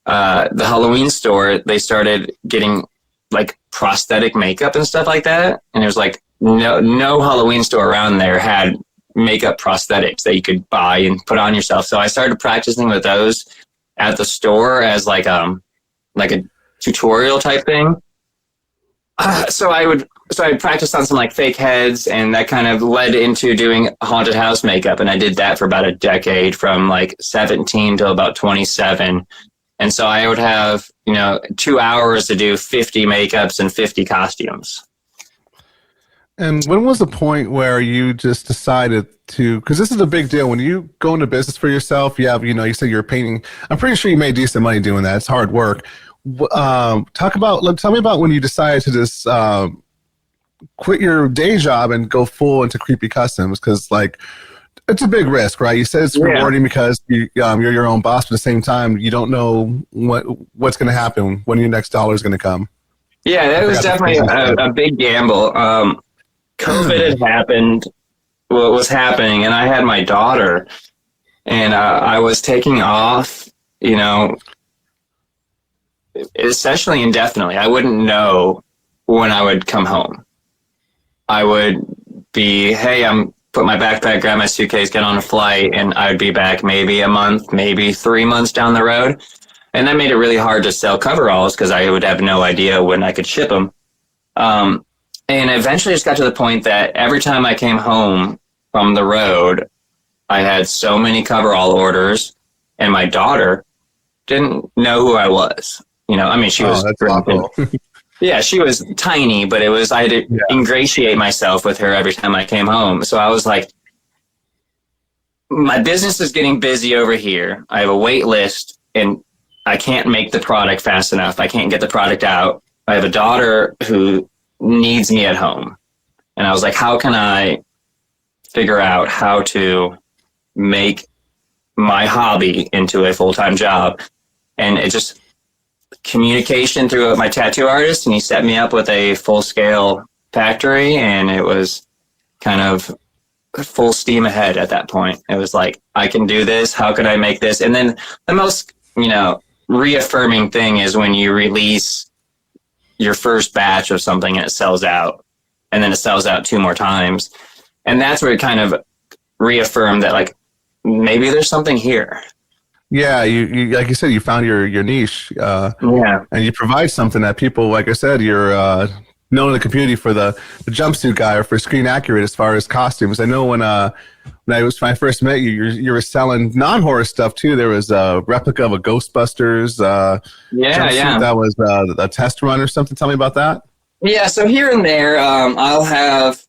the Halloween store, they started getting like prosthetic makeup and stuff like that. And it was like no Halloween store around there had makeup prosthetics that you could buy and put on yourself. So I started practicing with those at the store as like a tutorial type thing. So I practiced on some like fake heads, and that kind of led into doing haunted house makeup. And I did that for about a decade, from like 17 till about 27. And so I would have, 2 hours to do 50 makeups and 50 costumes. And when was the point where you just decided to, because this is a big deal when you go into business for yourself, you have, you said you're painting. I'm pretty sure you made decent money doing that. It's hard work. Tell me about when you decided to just quit your day job and go full into creepy customs, because like it's a big risk, right? You said it's rewarding because you're your own boss, but at the same time you don't know what's going to happen, when your next dollar is going to come. Yeah, that was definitely a big gamble. COVID had happened, what was happening, and I had my daughter, and I was taking off, essentially indefinitely. I wouldn't know when I would come home. I would be, hey, I'm put my backpack, grab my suitcase, get on a flight, and I'd be back maybe a month, maybe 3 months down the road. And that made it really hard to sell coveralls because I would have no idea when I could ship them. And eventually it just got to the point that every time I came home from the road, I had so many coverall orders, and my daughter didn't know who I was. She was yeah, she was tiny, but I had to ingratiate myself with her every time I came home. So I was like, my business is getting busy over here. I have a wait list, and I can't make the product fast enough. I can't get the product out. I have a daughter who needs me at home. And I was like, how can I figure out how to make my hobby into a full-time job? And it just communication through my tattoo artist, and he set me up with a full-scale factory, and it was kind of full steam ahead at that point. It was like, I can do this. How can I make this? And then the most, reaffirming thing is when you release your first batch of something and it sells out, and then it sells out 2 more times. And that's where it kind of reaffirmed that, like, maybe there's something here. Yeah, you like you said, you found your niche. And you provide something that people, like I said, you're known in the community for the jumpsuit guy or for screen accurate as far as costumes. I know when I first met you, you were selling non-horror stuff too. There was a replica of a Ghostbusters jumpsuit that was a test run or something. Tell me about that. Yeah, so here and there, I'll have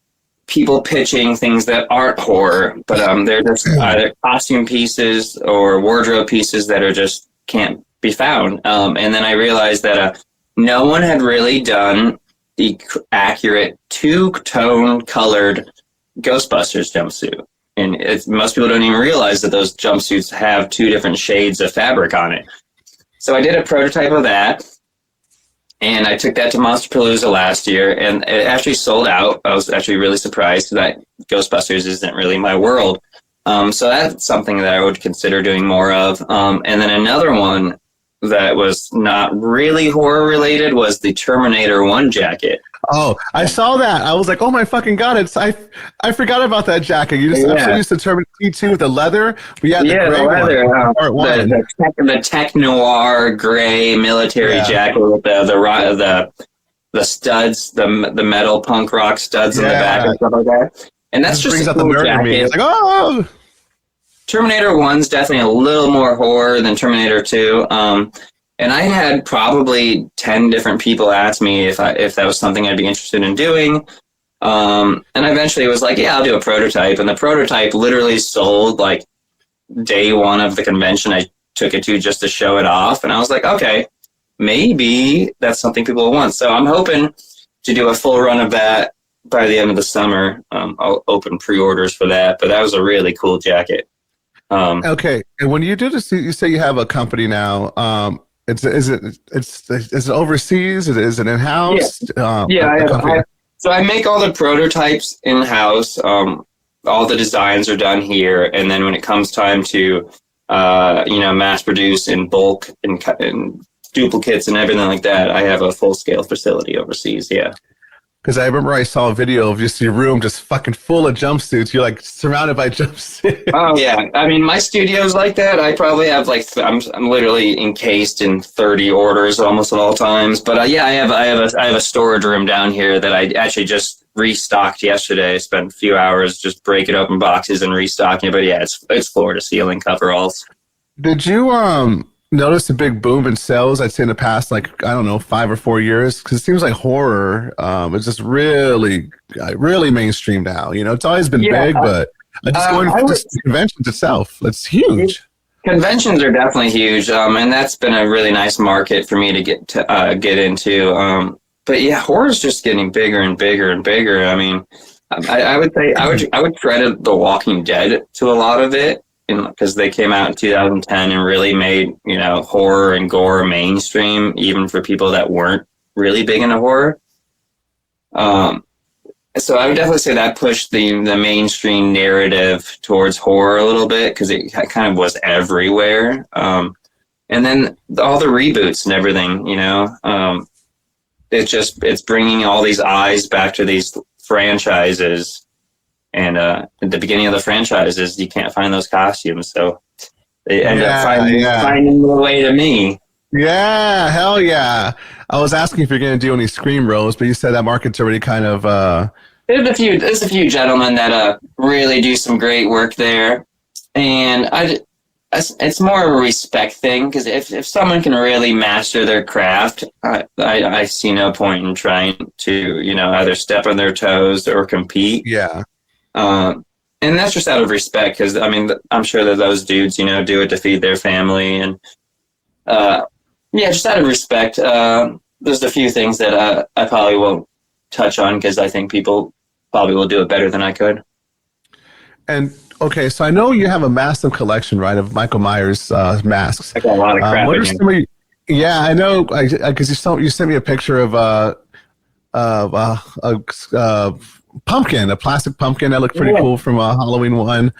people pitching things that aren't horror, but they're just either costume pieces or wardrobe pieces that are just can't be found. And then I realized that no one had really done the accurate 2-tone colored Ghostbusters jumpsuit. And most people don't even realize that those jumpsuits have 2 different shades of fabric on it. So I did a prototype of that, and I took that to Monsterpalooza last year, and it actually sold out. I was actually really surprised that Ghostbusters isn't really my world. So that's something that I would consider doing more of. And then another one that was not really horror related was the Terminator 1 jacket. Oh, I saw that. I was like, oh my fucking God. I forgot about that jacket. You just, I'm so used to Terminator T2 with the leather. But yeah, the leather. The tech noir gray military jacket with the studs, the metal punk rock studs in the back and stuff like that. And that's just a cool jacket. It's like, oh! Terminator 1's definitely a little more horror than Terminator 2. And I had probably 10 different people ask me if that was something I'd be interested in doing. And I eventually was like, yeah, I'll do a prototype. And the prototype literally sold like day one of the convention I took it to just to show it off. And I was like, okay, maybe that's something people want. So I'm hoping to do a full run of that by the end of the summer. I'll open pre-orders for that. But that was a really cool jacket. Okay. And when you do this, you say you have a company now. Is it overseas? Is it in-house? So I make all the prototypes in-house. All the designs are done here, and then when it comes time to mass produce in bulk and duplicates and everything like that, I have a full-scale facility overseas. Yeah. Because I remember I saw a video of just your room just fucking full of jumpsuits. You're like surrounded by jumpsuits. Oh yeah, I mean my studio's like that. I probably have like I'm literally encased in 30 orders almost at all times. But I have a storage room down here that I actually just restocked yesterday. I spent a few hours just breaking open boxes and restocking it. But yeah, it's floor to ceiling coveralls. Did you notice a big boom in sales, I'd say in the past, 5 or 4 years? Because it seems like horror is just really, really mainstream now. It's always been big, but just going to conventions itself, it's huge. Conventions are definitely huge, and that's been a really nice market for me to get into. But yeah, horror is just getting bigger and bigger and bigger. I mean, I would say I would credit The Walking Dead to a lot of it. Because they came out in 2010 and really made, horror and gore mainstream, even for people that weren't really big into horror. So I would definitely say that pushed the mainstream narrative towards horror a little bit, because it kind of was everywhere. And then all the reboots and everything, it's bringing all these eyes back to these franchises. And at the beginning of the franchises, you can't find those costumes, so they end up finding their way to me. Yeah, hell yeah! I was asking if you're going to do any Scream rows, but you said that market's already kind of. There's a few gentlemen that really do some great work there, and it's more of a respect thing, because if someone can really master their craft, I see no point in trying to either step on their toes or compete. Yeah. And that's just out of respect, because I mean, I'm sure that those dudes, do it to feed their family, and just out of respect. There's a few things that I probably won't touch on, because I think people probably will do it better than I could. And okay, so I know you have a massive collection, right, of Michael Myers masks. I got a lot of crap. I know, because you sent me a picture of pumpkin, a plastic pumpkin that looked pretty cool from Halloween 1.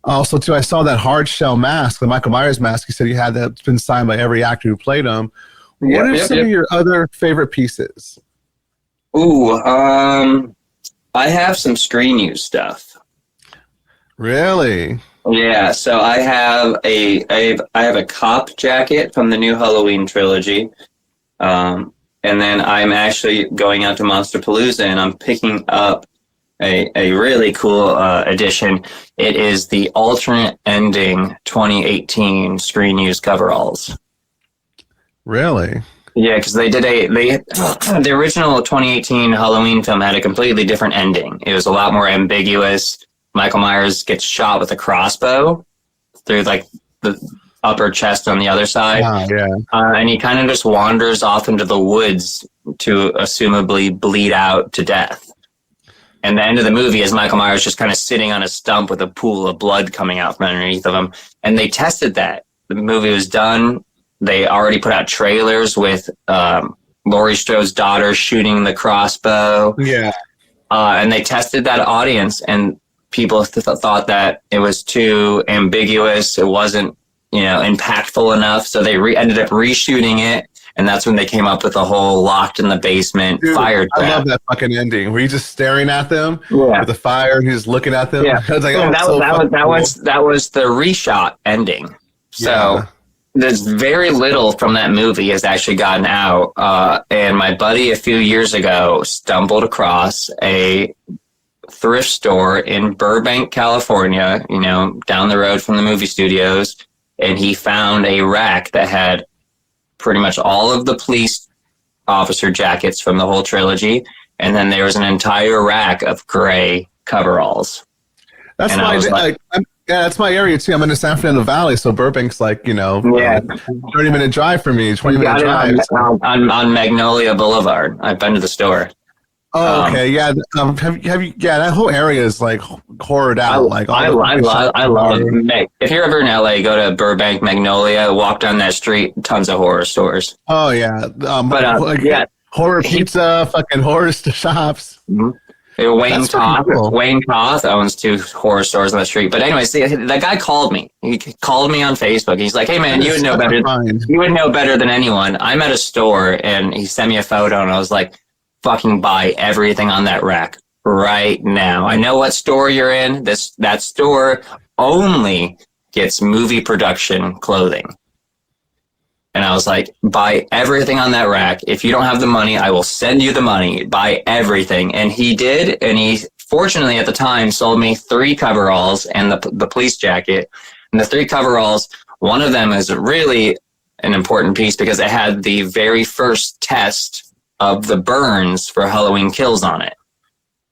Also, too, I saw that hard shell mask, the Michael Myers mask. You said you had that's been signed by every actor who played him. What are some of your other favorite pieces? Ooh, I have some screen use stuff. Really? Yeah. So I have a cop jacket from the new Halloween trilogy. And then I'm actually going out to Monsterpalooza, and I'm picking up a really cool edition. It is the alternate ending 2018 screen use coveralls. Really? Yeah, because they did the original 2018 Halloween film had a completely different ending. It was a lot more ambiguous. Michael Myers gets shot with a crossbow through like the upper chest on the other side. And he kind of just wanders off into the woods to assumably bleed out to death. And the end of the movie is Michael Myers just kind of sitting on a stump with a pool of blood coming out from underneath of him. And they tested that. The movie was done. They already put out trailers with Laurie Strode's daughter shooting the crossbow. Yeah. And they tested that audience, and people thought that it was too ambiguous. It wasn't, impactful enough. So they ended up reshooting it. And that's when they came up with the whole locked in the basement fire trap. I love that fucking ending where he's just staring at them with the fire and he's looking at them. Yeah. Like, that was the reshot ending. So there's very little from that movie has actually gotten out. And my buddy a few years ago stumbled across a thrift store in Burbank, California, down the road from the movie studios. And he found a rack that had pretty much all of the police officer jackets from the whole trilogy, and then there was an entire rack of gray coveralls. That's that's my area too. I'm in the San Fernando Valley, so Burbank's like 30-minute drive for me, 20-minute drive. On Magnolia Boulevard. I've been to the store. Oh, okay, yeah. Have you? Yeah, that whole area is like horrored out. I love it. If you're ever in LA, go to Burbank, Magnolia, walk down that street. Tons of horror stores. Oh yeah, horror pizza, fucking horror shops. Mm-hmm. Wayne Toth owns 2 horror stores on the street. But anyways, that guy called me. He called me on Facebook. He's like, "Hey man, you would know better. You would know better than anyone." I'm at a store, and he sent me a photo, and I was like, fucking buy everything on that rack right now. I know what store you're in. That store only gets movie production clothing. And I was like, buy everything on that rack. If you don't have the money, I will send you the money. Buy everything. And he did. And he, fortunately at the time, sold me 3 coveralls and the police jacket. And the 3 coveralls, one of them is really an important piece because it had the very first test of the burns for Halloween Kills on it.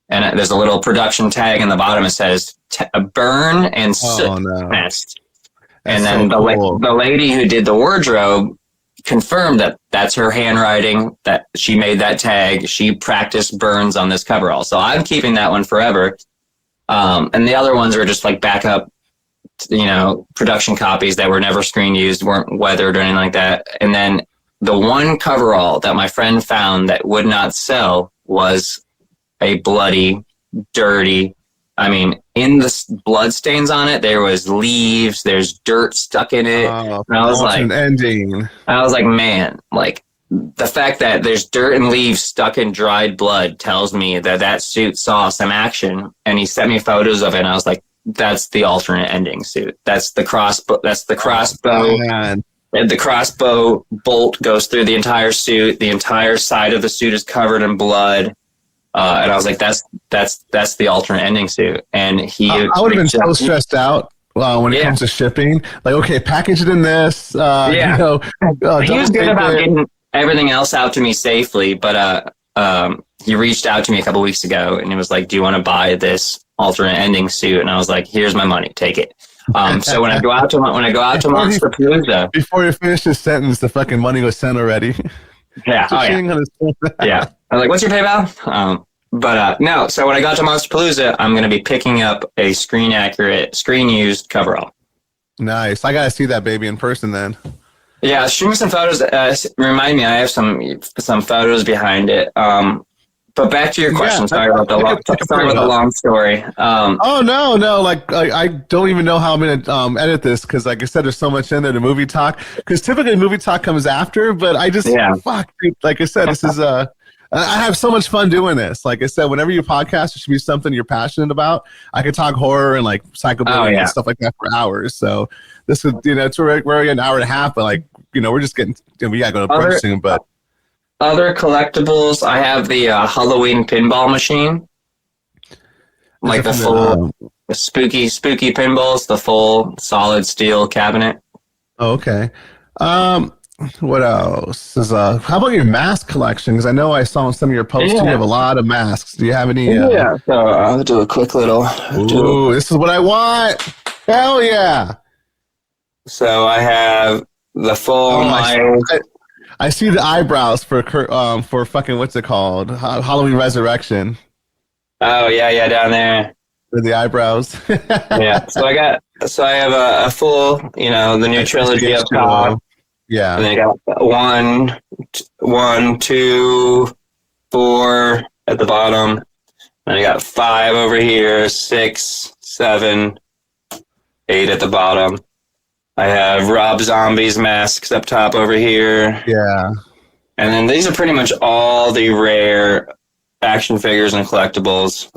And there's a little production tag in the bottom. It says burn and soot test. And then the lady who did the wardrobe confirmed that that's her handwriting, that she made that tag. She practiced burns on this coverall. So I'm keeping that one forever. And the other ones were just like backup, production copies that were never screen used, weren't weathered or anything like that. And then the one coverall that my friend found that would not sell was a bloody, dirty, in the blood stains on it, there was leaves, there's dirt stuck in it. And I was like, man, the fact that there's dirt and leaves stuck in dried blood tells me that suit saw some action. And he sent me photos of it, and I was like, that's the alternate ending suit. That's the crossbow. The crossbow bolt goes through the entire suit. The entire side of the suit is covered in blood. And I was like, that's the alternate ending suit. And I would have been so stressed out when it comes to shipping. Like, okay, package it in this. He was good about getting everything else out to me safely. But he reached out to me a couple weeks ago, and he was like, do you want to buy this alternate ending suit? And I was like, here's my money. Take it. So when I go out to Monsterpalooza, before you finish this sentence, the fucking money was sent already. Yeah. Yeah. I was like, what's your PayPal? No. So when I got to Monsterpalooza, I'm going to be picking up a screen used coverall. Nice. I got to see that baby in person then. Yeah. Shoot me some photos. Remind me, I have some photos behind it. But back to your question. Sorry about the long story. No. Like, I don't even know how I'm going to edit this because, like I said, there's so much in there to movie talk. Because typically movie talk comes after, but I just, fuck, dude. Like I said, this is I have so much fun doing this. Like I said, whenever you podcast, it should be something you're passionate about. I could talk horror and like psychobilly and stuff like that for hours. So this is, it's we're an hour and a half, but like, we're just getting, we got to go to brunch soon, but. Other collectibles, I have the Halloween pinball machine. Like the full spooky pinballs, the full solid steel cabinet. Oh, okay. What else? How about your mask collection? Because I know I saw some of your posts. You have a lot of masks. Do you have any? So I'll do a quick little. Ooh, this is what I want. Hell yeah. So I have the full. I see the eyebrows for fucking what's it called? Halloween Resurrection. Oh yeah, down there. For the eyebrows. Yeah. So I have a full, the new trilogy up top. Yeah. And then I got 1, 2, 4 at the bottom, And I got 5 over here, 6, 7, 8 at the bottom. I have Rob Zombie's masks up top over here. Yeah. And then these are pretty much all the rare action figures and collectibles.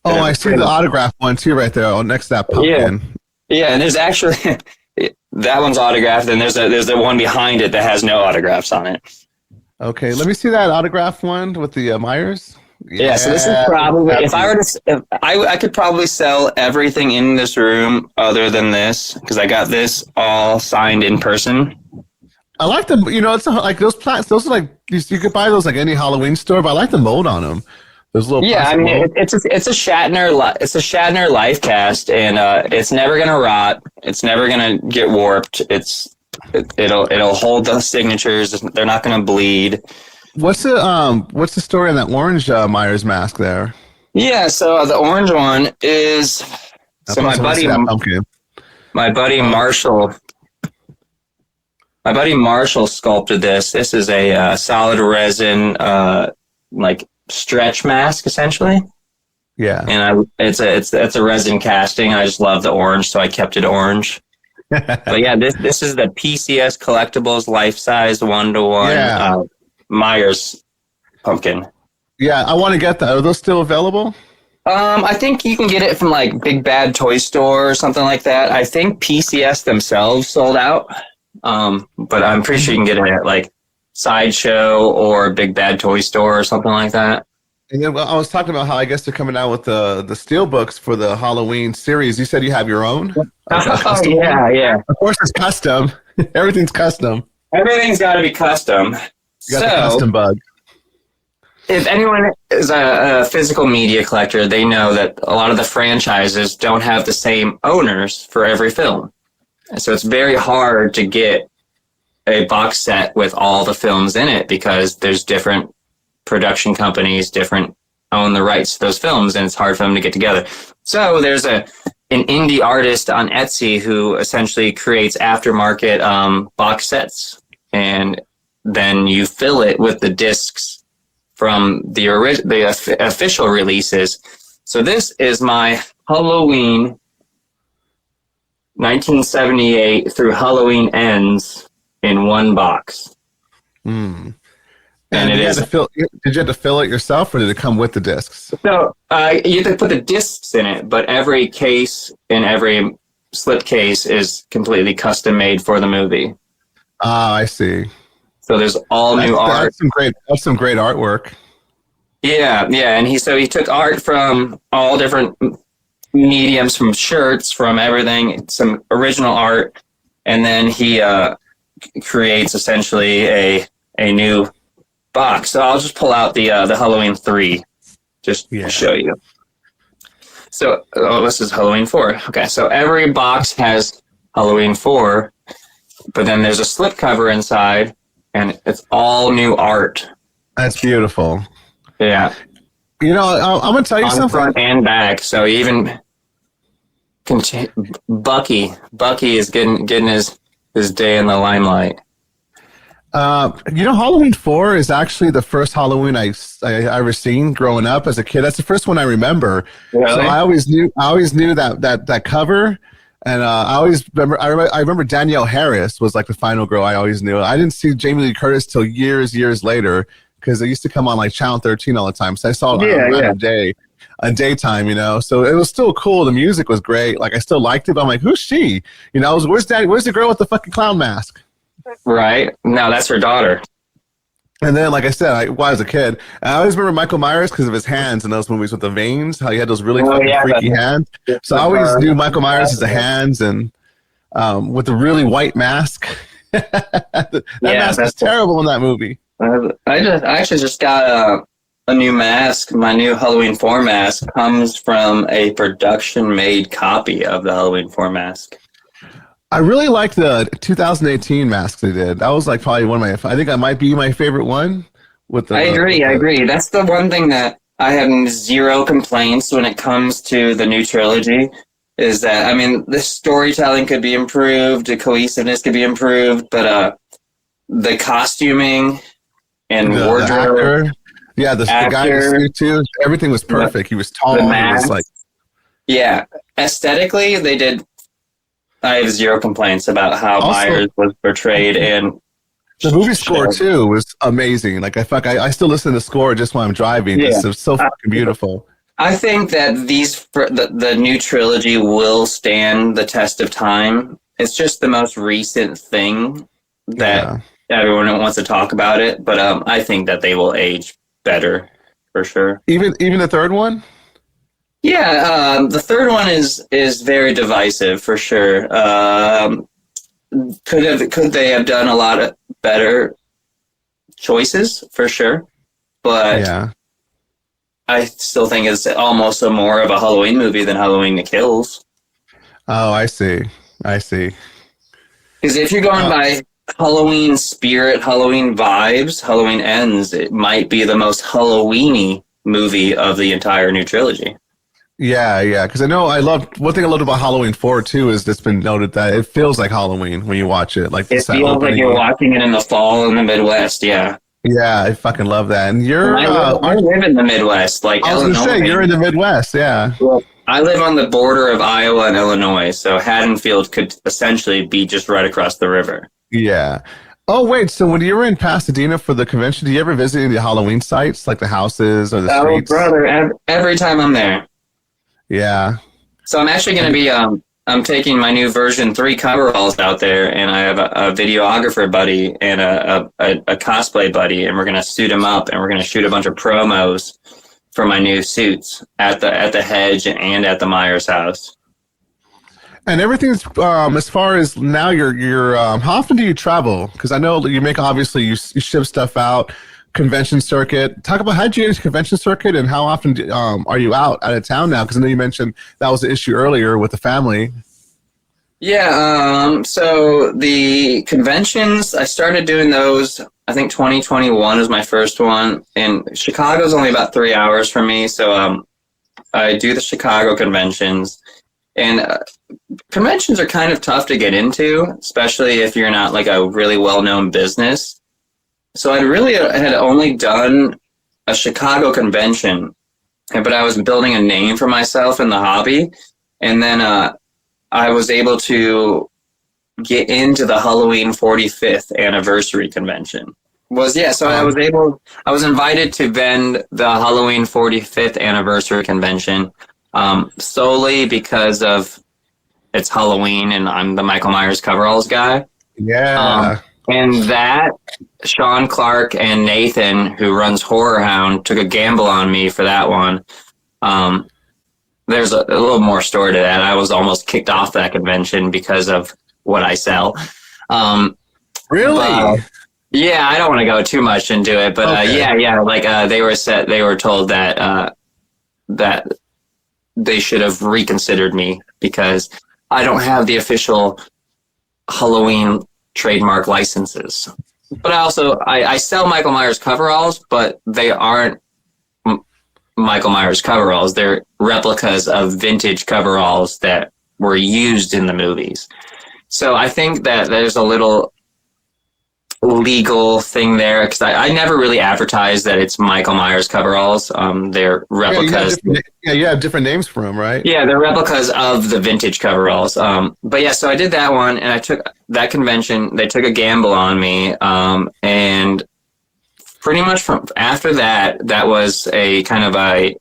I see the autograph one too right there. Oh, next to that pumpkin. Yeah, and there's actually that one's autographed, and there's the one behind it that has no autographs on it. Okay, let me see that autograph one with the Myers. Yeah, so this is probably I could probably sell everything in this room other than this, because I got this all signed in person. I like them. It's like those plants. Those are like you could buy those like any Halloween store, but I like the mold on them. Those little it's a Shatner life cast, and it's never gonna rot. It's never gonna get warped. It'll hold the signatures. They're not gonna bleed. What's the story on that orange Myers mask there? Yeah, so the orange one is my buddy Marshall sculpted this. This is a solid resin like stretch mask essentially. Yeah. And it's a resin casting. I just love the orange, so I kept it orange. But yeah, this is the PCS Collectibles life-size 1-to-1 Myers pumpkin. Yeah, I want to get that. Are those still available? I think you can get it from like Big Bad Toy Store or something like that. I think PCS themselves sold out. But I'm pretty sure you can get it at like Sideshow or Big Bad Toy Store or something like that. And then I was talking about how I guess they're coming out with the steel books for the Halloween series. You said you have your own? Yeah. Of course it's custom. Everything's custom. Everything's got to be custom. You got the custom bug. If anyone is a physical media collector, they know that a lot of the franchises don't have the same owners for every film. So it's very hard to get a box set with all the films in it because there's different production companies, own the rights to those films, and it's hard for them to get together. So there's an indie artist on Etsy who essentially creates aftermarket box sets, and then you fill it with the discs from the official releases. So this is my Halloween 1978 through Halloween Ends in one box. And did you have to fill it yourself, or did it come with the discs? So you have to put the discs in it, but every case and every slip case is completely custom made for the movie. Ah, I see. So there's all new art. That's some great artwork. Yeah, and he took art from all different mediums, from shirts, from everything, some original art, and then he creates essentially a new box. So I'll just pull out the Halloween 3 just to show you. So this is Halloween 4. Okay, so every box has Halloween 4, but then there's a slipcover inside, and it's all new art. That's beautiful. Yeah. I'm going to tell you something. Front and back. So even Bucky is getting his day in the limelight. Halloween 4 is actually the first Halloween I ever seen growing up as a kid. That's the first one I remember. Really? So I always knew that cover, and I remember Danielle Harris was like the final girl I always knew. I didn't see Jamie Lee Curtis till years later, because it used to come on like Channel 13 all the time. So I saw it on daytime, so it was still cool. The music was great. Like I still liked it, but I'm like, who's she? Where's the girl with the fucking clown mask? Right. No, that's her daughter. And then, like I said, I was a kid. I always remember Michael Myers because of his hands in those movies with the veins, how he had those really freaky hands. So I always knew Michael Myers as the hands, and with the really white mask. that mask is terrible in that movie. I actually just got a new mask. My new Halloween 4 mask comes from a production-made copy of the Halloween 4 mask. I really liked the 2018 mask they did. That was like probably one of I think that might be my favorite one. I agree. That's the one thing that I have zero complaints when it comes to the new trilogy, is that, the storytelling could be improved, the cohesiveness could be improved, but the costuming and wardrobe. Yeah, the guy in the suit too. Everything was perfect. He was tall. He was like, yeah, aesthetically, they did. I have zero complaints about how Myers was portrayed, and the movie score too was amazing. Like I still listen to the score just while I'm driving. Yeah. It's so fucking beautiful. I think that the new trilogy will stand the test of time. It's just the most recent thing that everyone wants to talk about it, but I think that they will age better for sure. Even the third one? Yeah, the third one is very divisive for sure. Could they have done a lot of better choices for sure? But yeah. I still think it's almost more of a Halloween movie than Halloween Kills. Oh, I see. Because if you're going by Halloween spirit, Halloween vibes, Halloween Ends, it might be the most Halloween-y movie of the entire new trilogy. Yeah. Because I know one thing I loved about Halloween 4 too is it's been noted that it feels like Halloween when you watch it. Like it feels like you're watching it in the fall in the Midwest. Yeah. Yeah, I fucking love that. And I live in the Midwest, like I was Illinois. Gonna say you're in the Midwest, yeah. Well, I live on the border of Iowa and Illinois, so Haddonfield could essentially be just right across the river. Yeah. Oh wait, so when you were in Pasadena for the convention, do you ever visit any of the Halloween sites, like the houses or the streets? Oh, brother, every time I'm there. Yeah. So I'm actually going to be I'm taking my new version 3 coveralls out there, and I have a videographer buddy and a cosplay buddy, and we're going to suit them up, and we're going to shoot a bunch of promos for my new suits at the Hedge and at the Myers house. And everything's as far as now. You're how often do you travel? Because I know you obviously you ship stuff out. Convention circuit. Talk about how did you get into convention circuit and how often are you out of town now? Because I know you mentioned that was the issue earlier with the family. Yeah. So the conventions, I started doing those. I think 2021 was my first one, and Chicago's only about 3 hours from me. So I do the Chicago conventions, and conventions are kind of tough to get into, especially if you're not like a really well-known business. So I really had only done a Chicago convention, but I was building a name for myself in the hobby. And then I was able to get into the Halloween 45th anniversary convention. So I was invited to vend the Halloween 45th anniversary convention solely because of it's Halloween and I'm the Michael Myers coveralls guy. Yeah. And that Sean Clark and Nathan, who runs Horror Hound, took a gamble on me for that one. There's a little more story to that. I was almost kicked off that convention because of what I sell. Really? Yeah, I don't want to go too much into it, but okay. Yeah. Like they were told that that they should have reconsidered me because I don't have the official Halloween trademark licenses. But I sell Michael Myers coveralls, but they aren't Michael Myers coveralls. They're replicas of vintage coveralls that were used in the movies. So I think that there's a little legal thing there because I never really advertised that it's Michael Myers coveralls. They're replicas. You have different names for them, right? Yeah, they're replicas of the vintage coveralls. But yeah, so I did that one, and I took that convention. They took a gamble on me, and pretty much from after that, that was a kind of I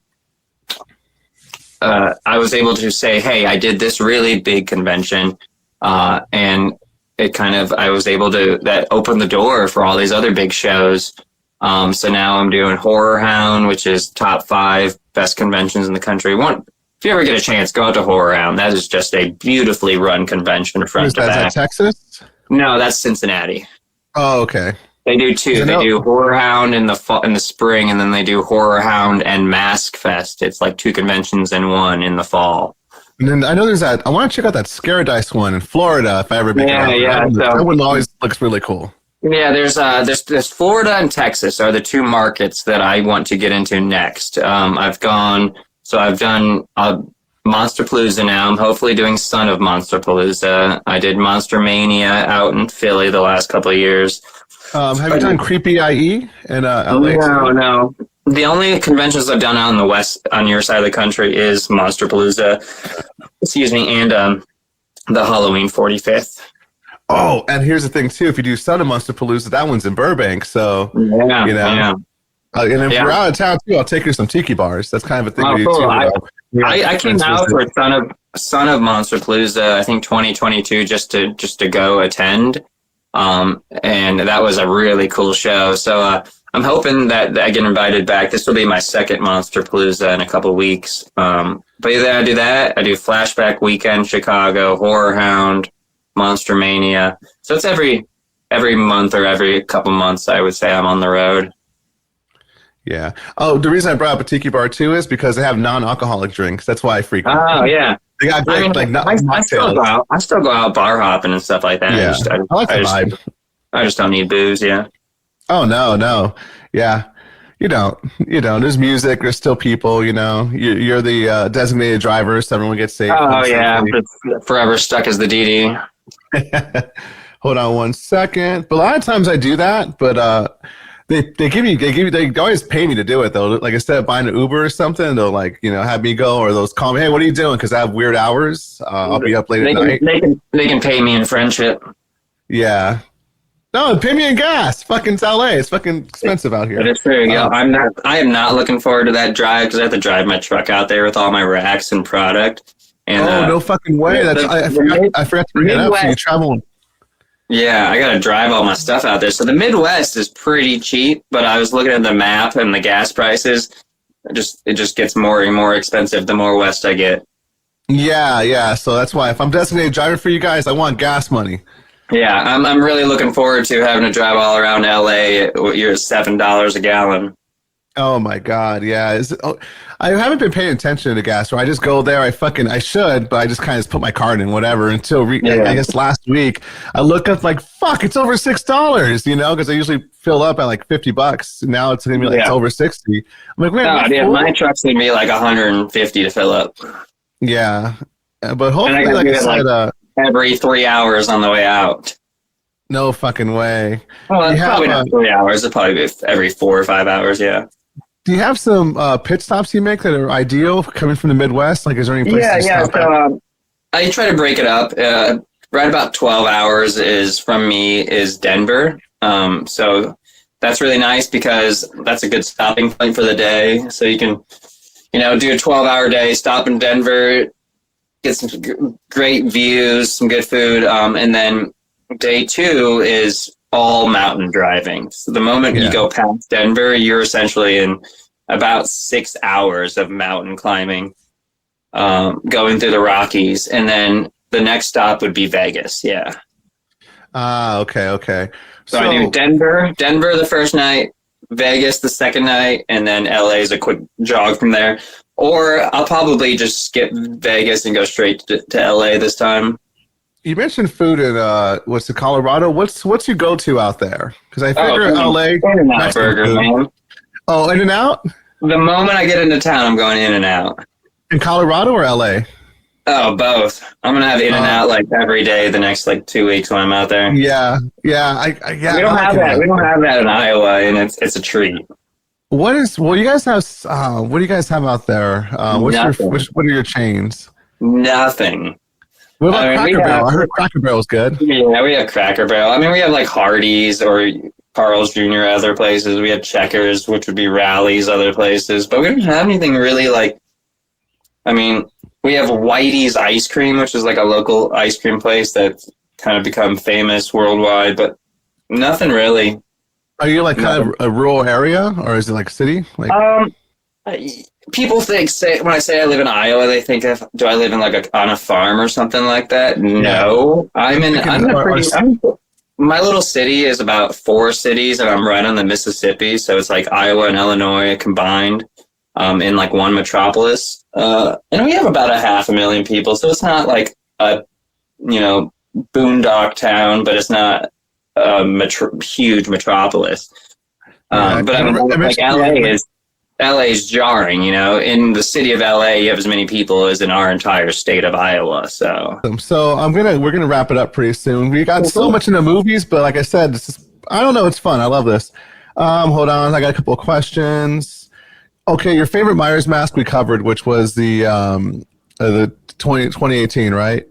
was able to say, hey, I did this really big convention, and it kind of, I was able to, that opened the door for all these other big shows. So now I'm doing Horror Hound, which is top 5 best conventions in the country. If you ever get a chance, go out to Horror Hound. That is just a beautifully run convention front to back. Is that Texas? No, that's Cincinnati. Oh, okay. They do 2. They do Horror Hound in the spring, and then they do Horror Hound and Mask Fest. It's like 2 conventions in one in the fall. And then I know there's I want to check out that Scare Dice one in Florida if I ever make it out. Yeah. That one always looks really cool. Yeah, there's Florida and Texas are the 2 markets that I want to get into next. I've done Monsterpalooza now. I'm hopefully doing Son of Monsterpalooza. I did Monster Mania out in Philly the last couple of years. Have you done Creepy IE in LA? No. The only conventions I've done out in the west, on your side of the country, is Monsterpalooza, excuse me, and the Halloween 45th. Oh, and here's the thing too: if you do Son of Monsterpalooza, that one's in Burbank, so Yeah, you know. yeah. And if Yeah. we're out of town too, I'll take you to some tiki bars. That's kind of a thing Oh, we do cool. too. I came out for Son of Monsterpalooza, I think 2022, just to go attend, and that was a really cool show. So I'm hoping that I get invited back. This will be my second Monsterpalooza in a couple of weeks. But yeah, I do that. I do Flashback Weekend Chicago, Horror Hound, Monster Mania. So it's every month or every couple months, I would say, I'm on the road. Yeah. Oh, the reason I brought up a tiki bar too is because they have non-alcoholic drinks. That's why I frequent. Oh yeah. They got great, I still go out bar hopping and stuff like that. Yeah. I like the vibe. I just don't need booze. Yeah. Oh no. Yeah. You don't. There's music. There's still people. You're the designated driver, so everyone gets safe. Oh yeah. Forever stuck as the DD. Hold on one second. But a lot of times I do that, but they always pay me to do it though. Like instead of buying an Uber or something, they'll have me go, or they'll call me, hey, what are you doing? Because I have weird hours. I'll be up late at night. They can pay me in friendship. Yeah. No, pay me in gas. Fucking LA. It's fucking expensive out here. But it's true. I am not looking forward to that drive because I have to drive my truck out there with all my racks and product. And, no fucking way. I forgot to bring it up. So you travel. Yeah, I got to drive all my stuff out there. So the Midwest is pretty cheap, but I was looking at the map and the gas prices. It just gets more and more expensive the more west I get. Yeah. So that's why if I'm designated driver for you guys, I want gas money. Yeah, I'm really looking forward to having to drive all around LA. You're $7 a gallon. Oh my God, yeah. I haven't been paying attention to gas. So I just go there. I should, but I just kind of put my card in, whatever. Until I guess last week, I look up like, fuck, it's over $6. Because I usually fill up at like $50. Now it's gonna be like it's over 60. I'm like, wait, my truck's gonna be like 150 to fill up. Yeah, but hopefully, like I said, every 3 hours on the way out. No fucking way. Well, it's probably not 3 hours. It'll probably be every 4 or 5 hours. Yeah. Do you have some pit stops you make that are ideal coming from the Midwest? Like, is there any place to stop at? I try to break it up. Right about 12 hours from me is Denver. So that's really nice because that's a good stopping point for the day. So you can, do a 12-hour day, stop in Denver, get some great views, some good food. And then day 2 is all mountain driving. So the moment you go past Denver, you're essentially in about 6 hours of mountain climbing, going through the Rockies. And then the next stop would be Vegas. Yeah. Okay. So I do Denver the first night, Vegas the second night, and then LA is a quick jog from there. Or I'll probably just skip Vegas and go straight to LA this time. You mentioned food in what's the Colorado? What's your go-to out there? Because I figure LA. In-N-Out Burger, man. Oh, In-N-Out? The moment I get into town, I'm going In-N-Out. In Colorado or LA? Oh, both. I'm gonna have In-N-Out like every day the next 2 weeks when I'm out there. Yeah. We don't have that. We don't have that in Iowa, and it's a treat. You guys have? What do you guys have out there? What are your chains? Nothing. What about Cracker Barrel? I heard Cracker Barrel's good. Yeah, we have Cracker Barrel. I mean, we have like Hardee's or Carl's Jr. other places. We have Checkers, which would be Rally's other places. But we don't have anything really like... I mean, we have Whitey's Ice Cream, which is like a local ice cream place that's kind of become famous worldwide, but nothing really. Are you like kind of a rural area, or is it like a city? People say when I say I live in Iowa, they think do I live in on a farm or something like that? No, my little city is about 4 cities, and I'm right on the Mississippi, so it's like Iowa and Illinois combined in like one metropolis, and we have about 500,000 people, so it's not like a boondock town, but it's not a huge metropolis. But I mean, like LA is jarring, in the city of LA, you have as many people as in our entire state of Iowa. So we're gonna wrap it up pretty soon. We got so much into movies, but like I said, I don't know, it's fun. I love this. Hold on, I got a couple of questions. Okay, your favorite Myers mask we covered, which was the 2018, right?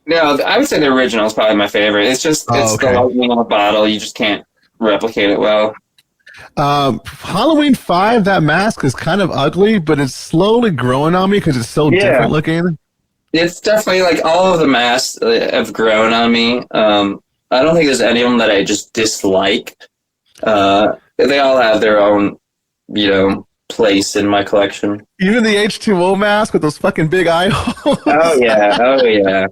No, I would say the original is probably my favorite. It's the lightning in a bottle. You just can't replicate it well. Halloween 5, that mask is kind of ugly, but it's slowly growing on me because it's so different looking. It's definitely like all of the masks have grown on me. I don't think there's any of them that I just dislike. They all have their own, place in my collection. Even the H2O mask with those fucking big eye holes. Oh yeah.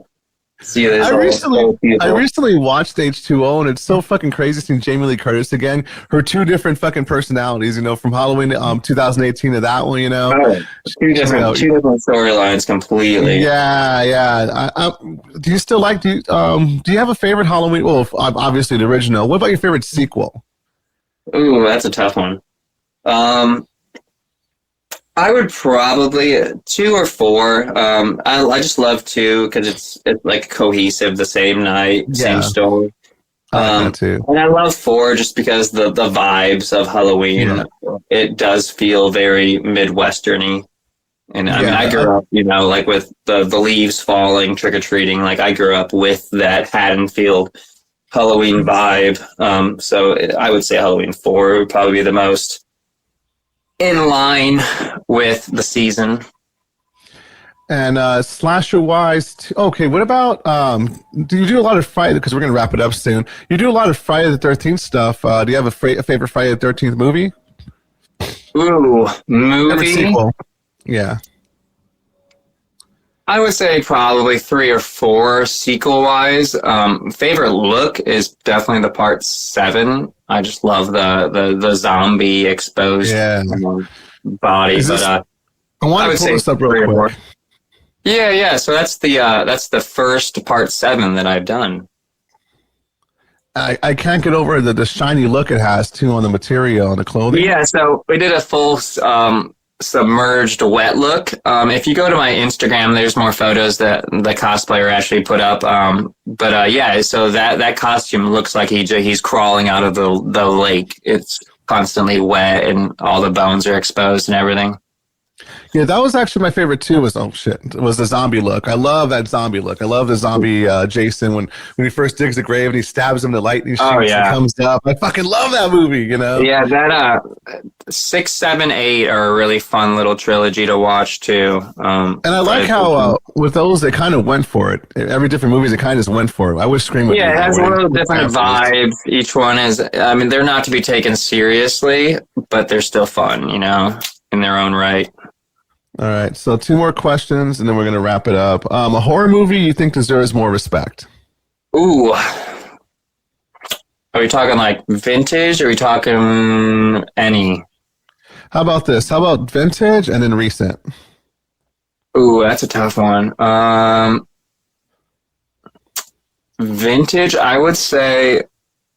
See, I recently watched H2O, and it's so fucking crazy seeing Jamie Lee Curtis again. Her two different fucking personalities, from Halloween 2018 to that one, Oh, two different storylines completely. Yeah. Do you still like? Do you have a favorite Halloween? Well, obviously the original. What about your favorite sequel? Ooh, that's a tough one. I would probably 2 or 4. I just love 2 because it's like cohesive, the same night, same story. Too. And I love 4 just because the vibes of Halloween. It does feel very Midwestern-y. And I mean, I grew up, like with the leaves falling, trick or treating. Like I grew up with that Haddonfield Halloween vibe. So I would say Halloween 4 would probably be the most in line with the season. And slasher wise, okay, what about do you do a lot of Friday, because we're going to wrap it up soon, you do a lot of Friday the 13th stuff. Do you have a favorite Friday the 13th movie? Ooh, movie? Sequel. Yeah. I would say probably 3 or 4 sequel wise. Favorite look is definitely the part 7. I just love the zombie exposed body. I would say this up real quick. Yeah. So that's the first part 7 that I've done. I can't get over the shiny look it has too on the material and the clothing. Yeah, so we did a full submerged wet look. If you go to my Instagram, there's more photos that the cosplayer actually put up. So that costume looks like he's crawling out of the lake. It's constantly wet and all the bones are exposed and everything. Yeah, that was actually my favorite too. Was the zombie look. I love that zombie look. I love the zombie Jason when he first digs the grave and he stabs him, the lightning shoots and comes up. I fucking love that movie. Yeah, that 6, 7, 8 are a really fun little trilogy to watch too. And I like how with those they kind of went for it. Every different movies they kind of just went for it. I wish Scream would. Yeah, it has a little different vibe. Each one is. I mean, they're not to be taken seriously, but they're still fun. In their own right. All right, so 2 more questions, and then we're going to wrap it up. A horror movie you think deserves more respect? Ooh. Are we talking like vintage, or are we talking any? How about this? How about vintage and then recent? Ooh, that's a tough one. Vintage, I would say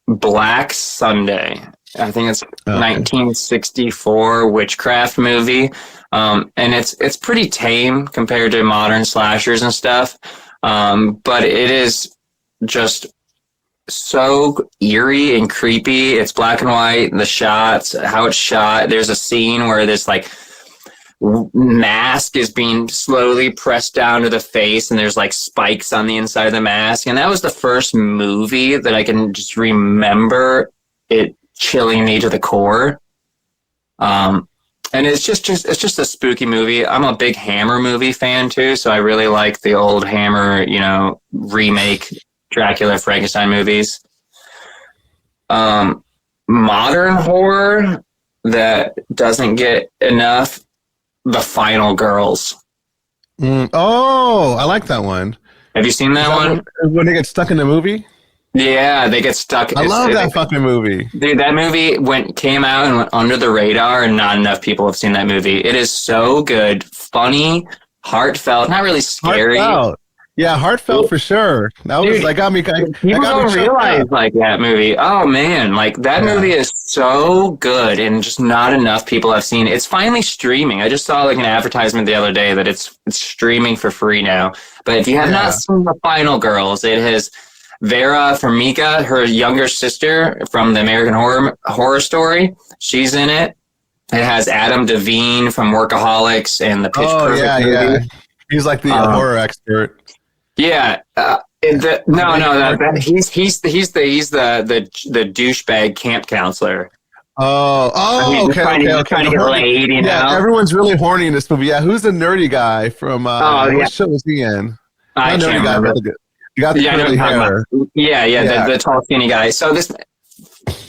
Black Sunday. I think it's 1964 witchcraft movie. And it's pretty tame compared to modern slashers and stuff. But it is just so eerie and creepy. It's black and white, the shots, how it's shot. There's a scene where this mask is being slowly pressed down to the face and there's spikes on the inside of the mask. And that was the first movie that I can just remember it chilling me to the core. And it's just a spooky movie. I'm a big Hammer movie fan too, so I really like the old Hammer, remake Dracula, Frankenstein movies. Modern horror that doesn't get enough, The Final Girls. Oh, I like that one. Have you seen that one? When they get stuck in the movie? Yeah, they get stuck. I love that fucking movie. Dude, that movie came out and went under the radar, and not enough people have seen that movie. It is so good, funny, heartfelt, not really scary. Heartfelt. Yeah, heartfelt for sure. That was got me. People don't realize that movie. Oh man, that movie is so good, and just not enough people have seen it. It's finally streaming. I just saw an advertisement the other day that it's streaming for free now. But if you have not seen The Final Girls, it has Vera Farmiga, her younger sister from the American Horror Story. She's in it. It has Adam Devine from Workaholics and the Pitch Perfect movie. Yeah. He's like the horror expert. Yeah. He's the douchebag camp counselor. Okay. Trying to get laid, you know? Everyone's really horny in this movie. Yeah, who's the nerdy guy from? What show was he in? I can't remember. You got the curly hair. The tall, skinny guy. So this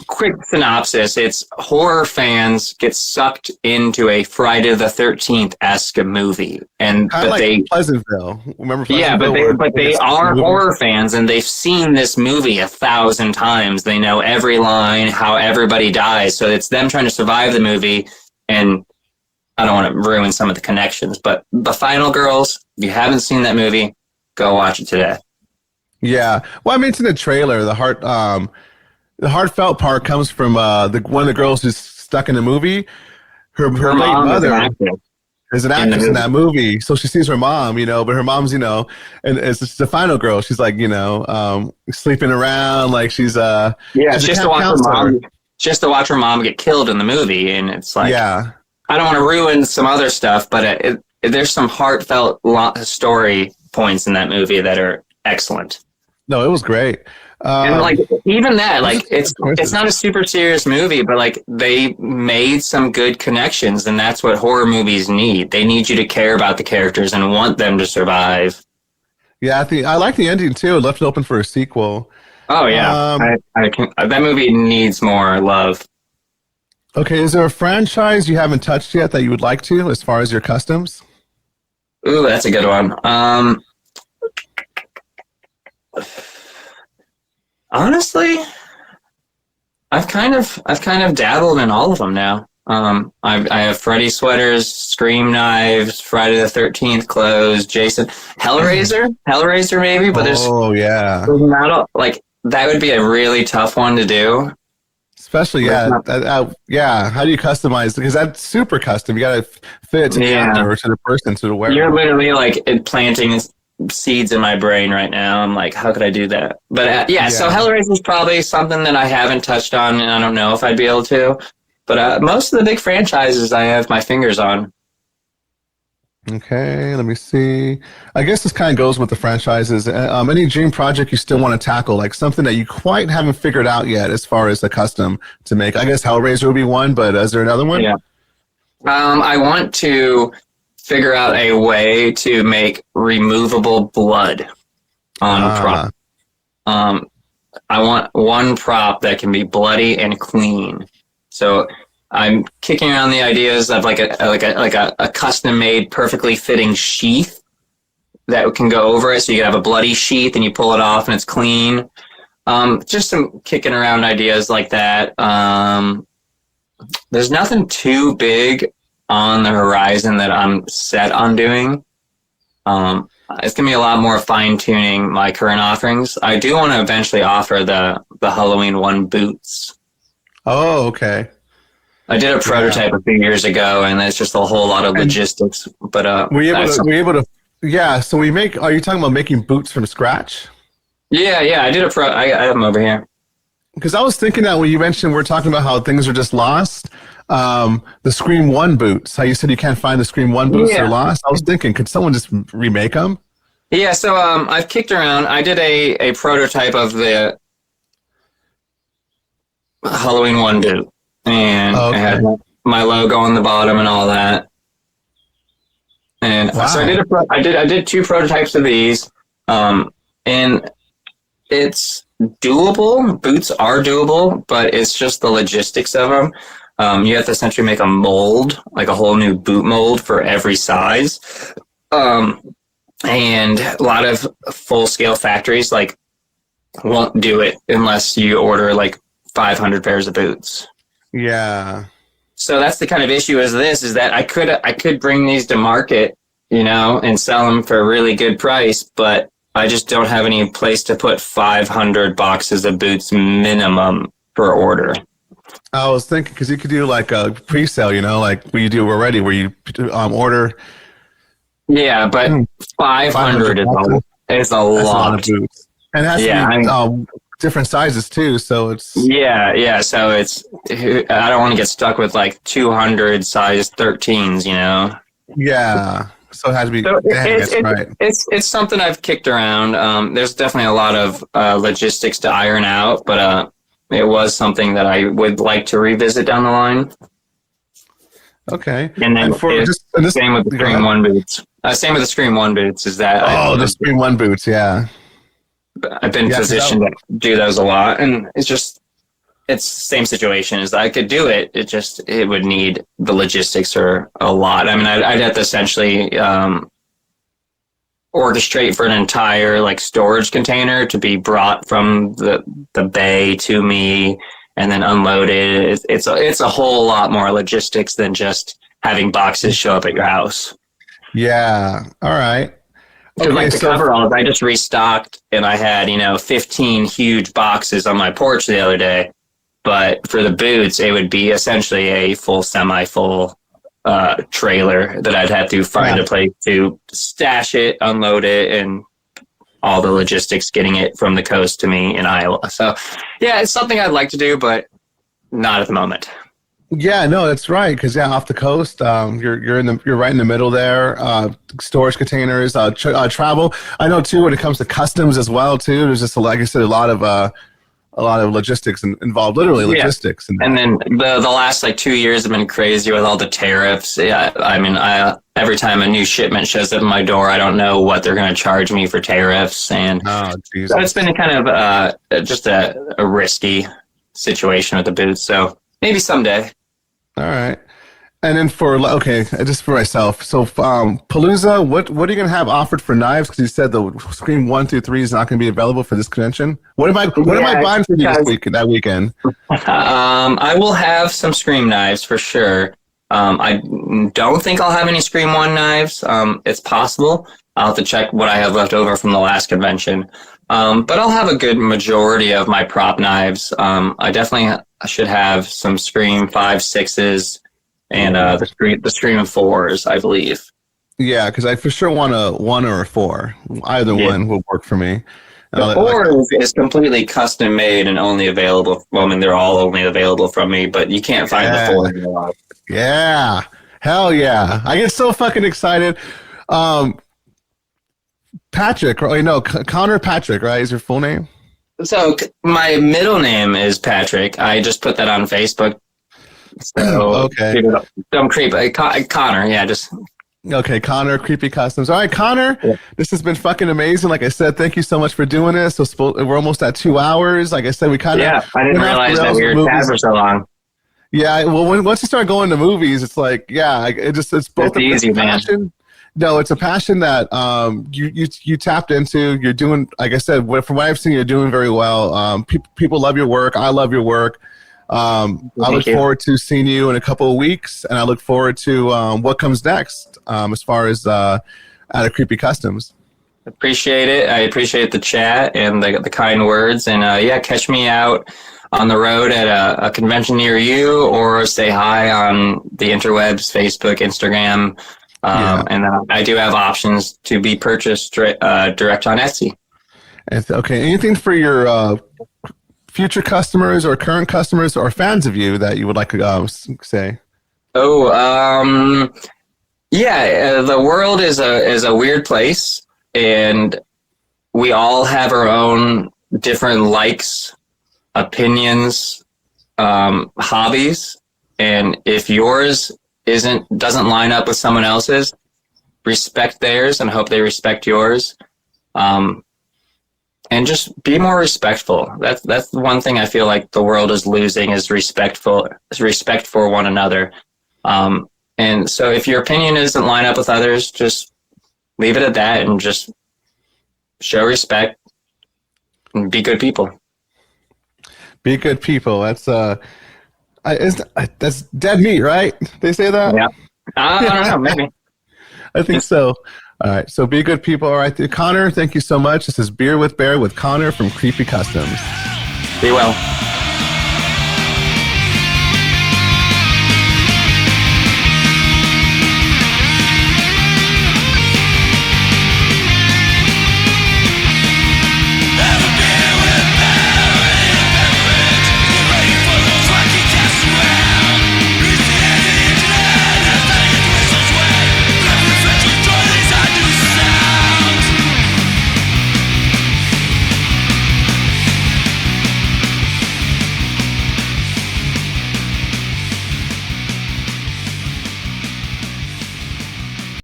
quick synopsis: it's horror fans get sucked into a Friday the 13th-esque movie, Pleasantville. Remember Pleasantville? But they are horror fans, and they've seen this movie 1,000 times. They know every line, how everybody dies. So it's them trying to survive the movie. And I don't want to ruin some of the connections, but The Final Girls. If you haven't seen that movie, go watch it today. Yeah. Well, I mean, it's in the trailer. The heartfelt part comes from one of the girls who's stuck in the movie. Her late mother is an actress in that movie. So she sees her mom, but her mom's, and it's the final girl. She's like, sleeping around like she's just to watch her mom get killed in the movie. And it's like, I don't want to ruin some other stuff, but there's some heartfelt story points in that movie that are excellent. No, it was great. And even that, it's not a super serious movie, but they made some good connections, and that's what horror movies need. They need you to care about the characters and want them to survive. Yeah, I like the ending too. It left it open for a sequel. Oh yeah, that movie needs more love. Okay, is there a franchise you haven't touched yet that you would like to, as far as your customs? Ooh, that's a good one. Honestly, I've kind of dabbled in all of them now. I have Freddy sweaters, Scream knives, Friday the 13th clothes, Jason, Hellraiser maybe, but there's not that would be a really tough one to do. Especially, how do you customize? Because that's super custom. You got to fit it to the actor or to the person, to the wearer. You're literally planting seeds in my brain right now. I'm like, how could I do that? But so Hellraiser is probably something that I haven't touched on, and I don't know if I'd be able to. But most of the big franchises I have my fingers on. Okay, let me see. I guess this kind of goes with the franchises. Any dream project you still want to tackle, like something that you quite haven't figured out yet as far as a custom to make? I guess Hellraiser would be one, but is there another one? Yeah. I want to figure out a way to make removable blood on prop. I want one prop that can be bloody and clean. So I'm kicking around the ideas of like a custom made, perfectly fitting sheath that can go over it. So you have a bloody sheath and you pull it off and it's clean. Just some kicking around ideas like that. There's nothing too big on the horizon that I'm set on doing. It's gonna be a lot more fine tuning my current offerings. I do want to eventually offer the Halloween 1 boots. Oh, okay. I did a prototype a few years ago, and it's just a whole lot of logistics. But were you able to? Yeah. So are you talking about making boots from scratch? Yeah. I did I have them over here. Because I was thinking that when you mentioned we're talking about how things are just lost, the Scream 1 boots, how you said you can't find the Scream 1 boots, they're lost. I was thinking, could someone just remake them? Yeah, so I've kicked around. I did a prototype of the Halloween 1 boot, and it had my logo on the bottom and all that. And so I did 2 prototypes of these, and it's doable. Boots are doable, but it's just the logistics of them. You have to essentially make a mold, like a whole new boot mold for every size. And a lot of full-scale factories won't do it unless you order 500 pairs of boots. Yeah. So that's the kind of issue is that I could bring these to market, and sell them for a really good price, but I just don't have any place to put 500 boxes of boots minimum per order. I was thinking because you could do a pre-sale, like what you do already, where you order. Yeah, but 500 is a lot of boots. And it has to be different sizes too, so it's Yeah. So I don't want to get stuck with like 200 size 13s, you know. yeah. So it has to be. So Dang, that's right. it's something I've kicked around. There's definitely a lot of logistics to iron out, but it was something that I would like to revisit down the line. Okay. And then same with the Scream 1 boots. Same with the Scream 1 boots is that. The Scream 1 boots, yeah. I've been positioned to do those a lot, and it's the same situation as I could do it. It would need the logistics or a lot. I mean, I'd have to essentially orchestrate for an entire like storage container to be brought from the bay to me and then unloaded. It's a whole lot more logistics than just having boxes show up at your house. Yeah. All right. Okay, to cover all, I just restocked, and I had 15 huge boxes on my porch the other day. But for the boots, it would be essentially a full, semi-full trailer that I'd have to find a place to stash it, unload it, and all the logistics getting it from the coast to me in Iowa. So, yeah, it's something I'd like to do, but not at the moment. Yeah, no, that's right. Because off the coast, you're right in the middle there. Storage containers, travel. I know too when it comes to customs as well too. There's just like I said, a lot of logistics involved. Literally logistics. And then the last like 2 years have been crazy with all the tariffs. Yeah, I mean, every time a new shipment shows up at my door, I don't know what they're going to charge me for tariffs, and so it's been kind of just a risky situation with the boots. So maybe someday. All right. And then just for myself. So, Palooza, what are you going to have offered for knives? Because you said the Scream 1 through 3 is not going to be available for this convention. What am I buying for you that weekend? I will have some Scream knives for sure. I don't think I'll have any Scream 1 knives. It's possible. I'll have to check what I have left over from the last convention. But I'll have a good majority of my prop knives. I definitely should have some Scream 5, 6s and the Scream 4s, I believe. Yeah, because I for sure want a 1 or a 4. Either one will work for me. The 4 is completely custom made and only available. Well, I mean, they're all only available from me, but you can't find the 4 in a lot. Yeah. Hell yeah. I get so fucking excited. Patrick, Connor Patrick, right? Is your full name? So my middle name is Patrick. I just put that on Facebook. So okay. Don't creep. Connor, yeah, just. Okay, Connor, Creepy Customs. All right, Connor, This has been fucking amazing. Like I said, thank you so much for doing this. So we're almost at 2 hours. Like I said, we kind of I didn't realize that we were tab for so long. Yeah, well, once you start going to movies, it's like it's both a passion. Man. No, it's a passion that you tapped into. You're doing, like I said, from what I've seen, you're doing very well. People love your work. I love your work. I look forward to seeing you in a couple of weeks, and I look forward to what comes next as far as out of Creepy Customs. Appreciate it. I appreciate the chat and the kind words. And catch me out on the road at a convention near you, or say hi on the interwebs, Facebook, Instagram. And I do have options to be purchased direct on Etsy. Okay. Anything for your future customers or current customers or fans of you that you would like to say? The world is a weird place, and we all have our own different likes, opinions, hobbies, and if yours doesn't line up with someone else's, respect theirs and hope they respect yours. And just be more respectful. That's the one thing I feel like the world is losing is respect for one another. And so if your opinion doesn't line up with others, just leave it at that and just show respect and be good people. Be good people. That's that's dead meat, right? They say that? Yeah. I don't know, maybe. I think so. All right, so be good people. All right, Connor, thank you so much. This is Beer with Bear with Connor from Creepy Customs. Be well.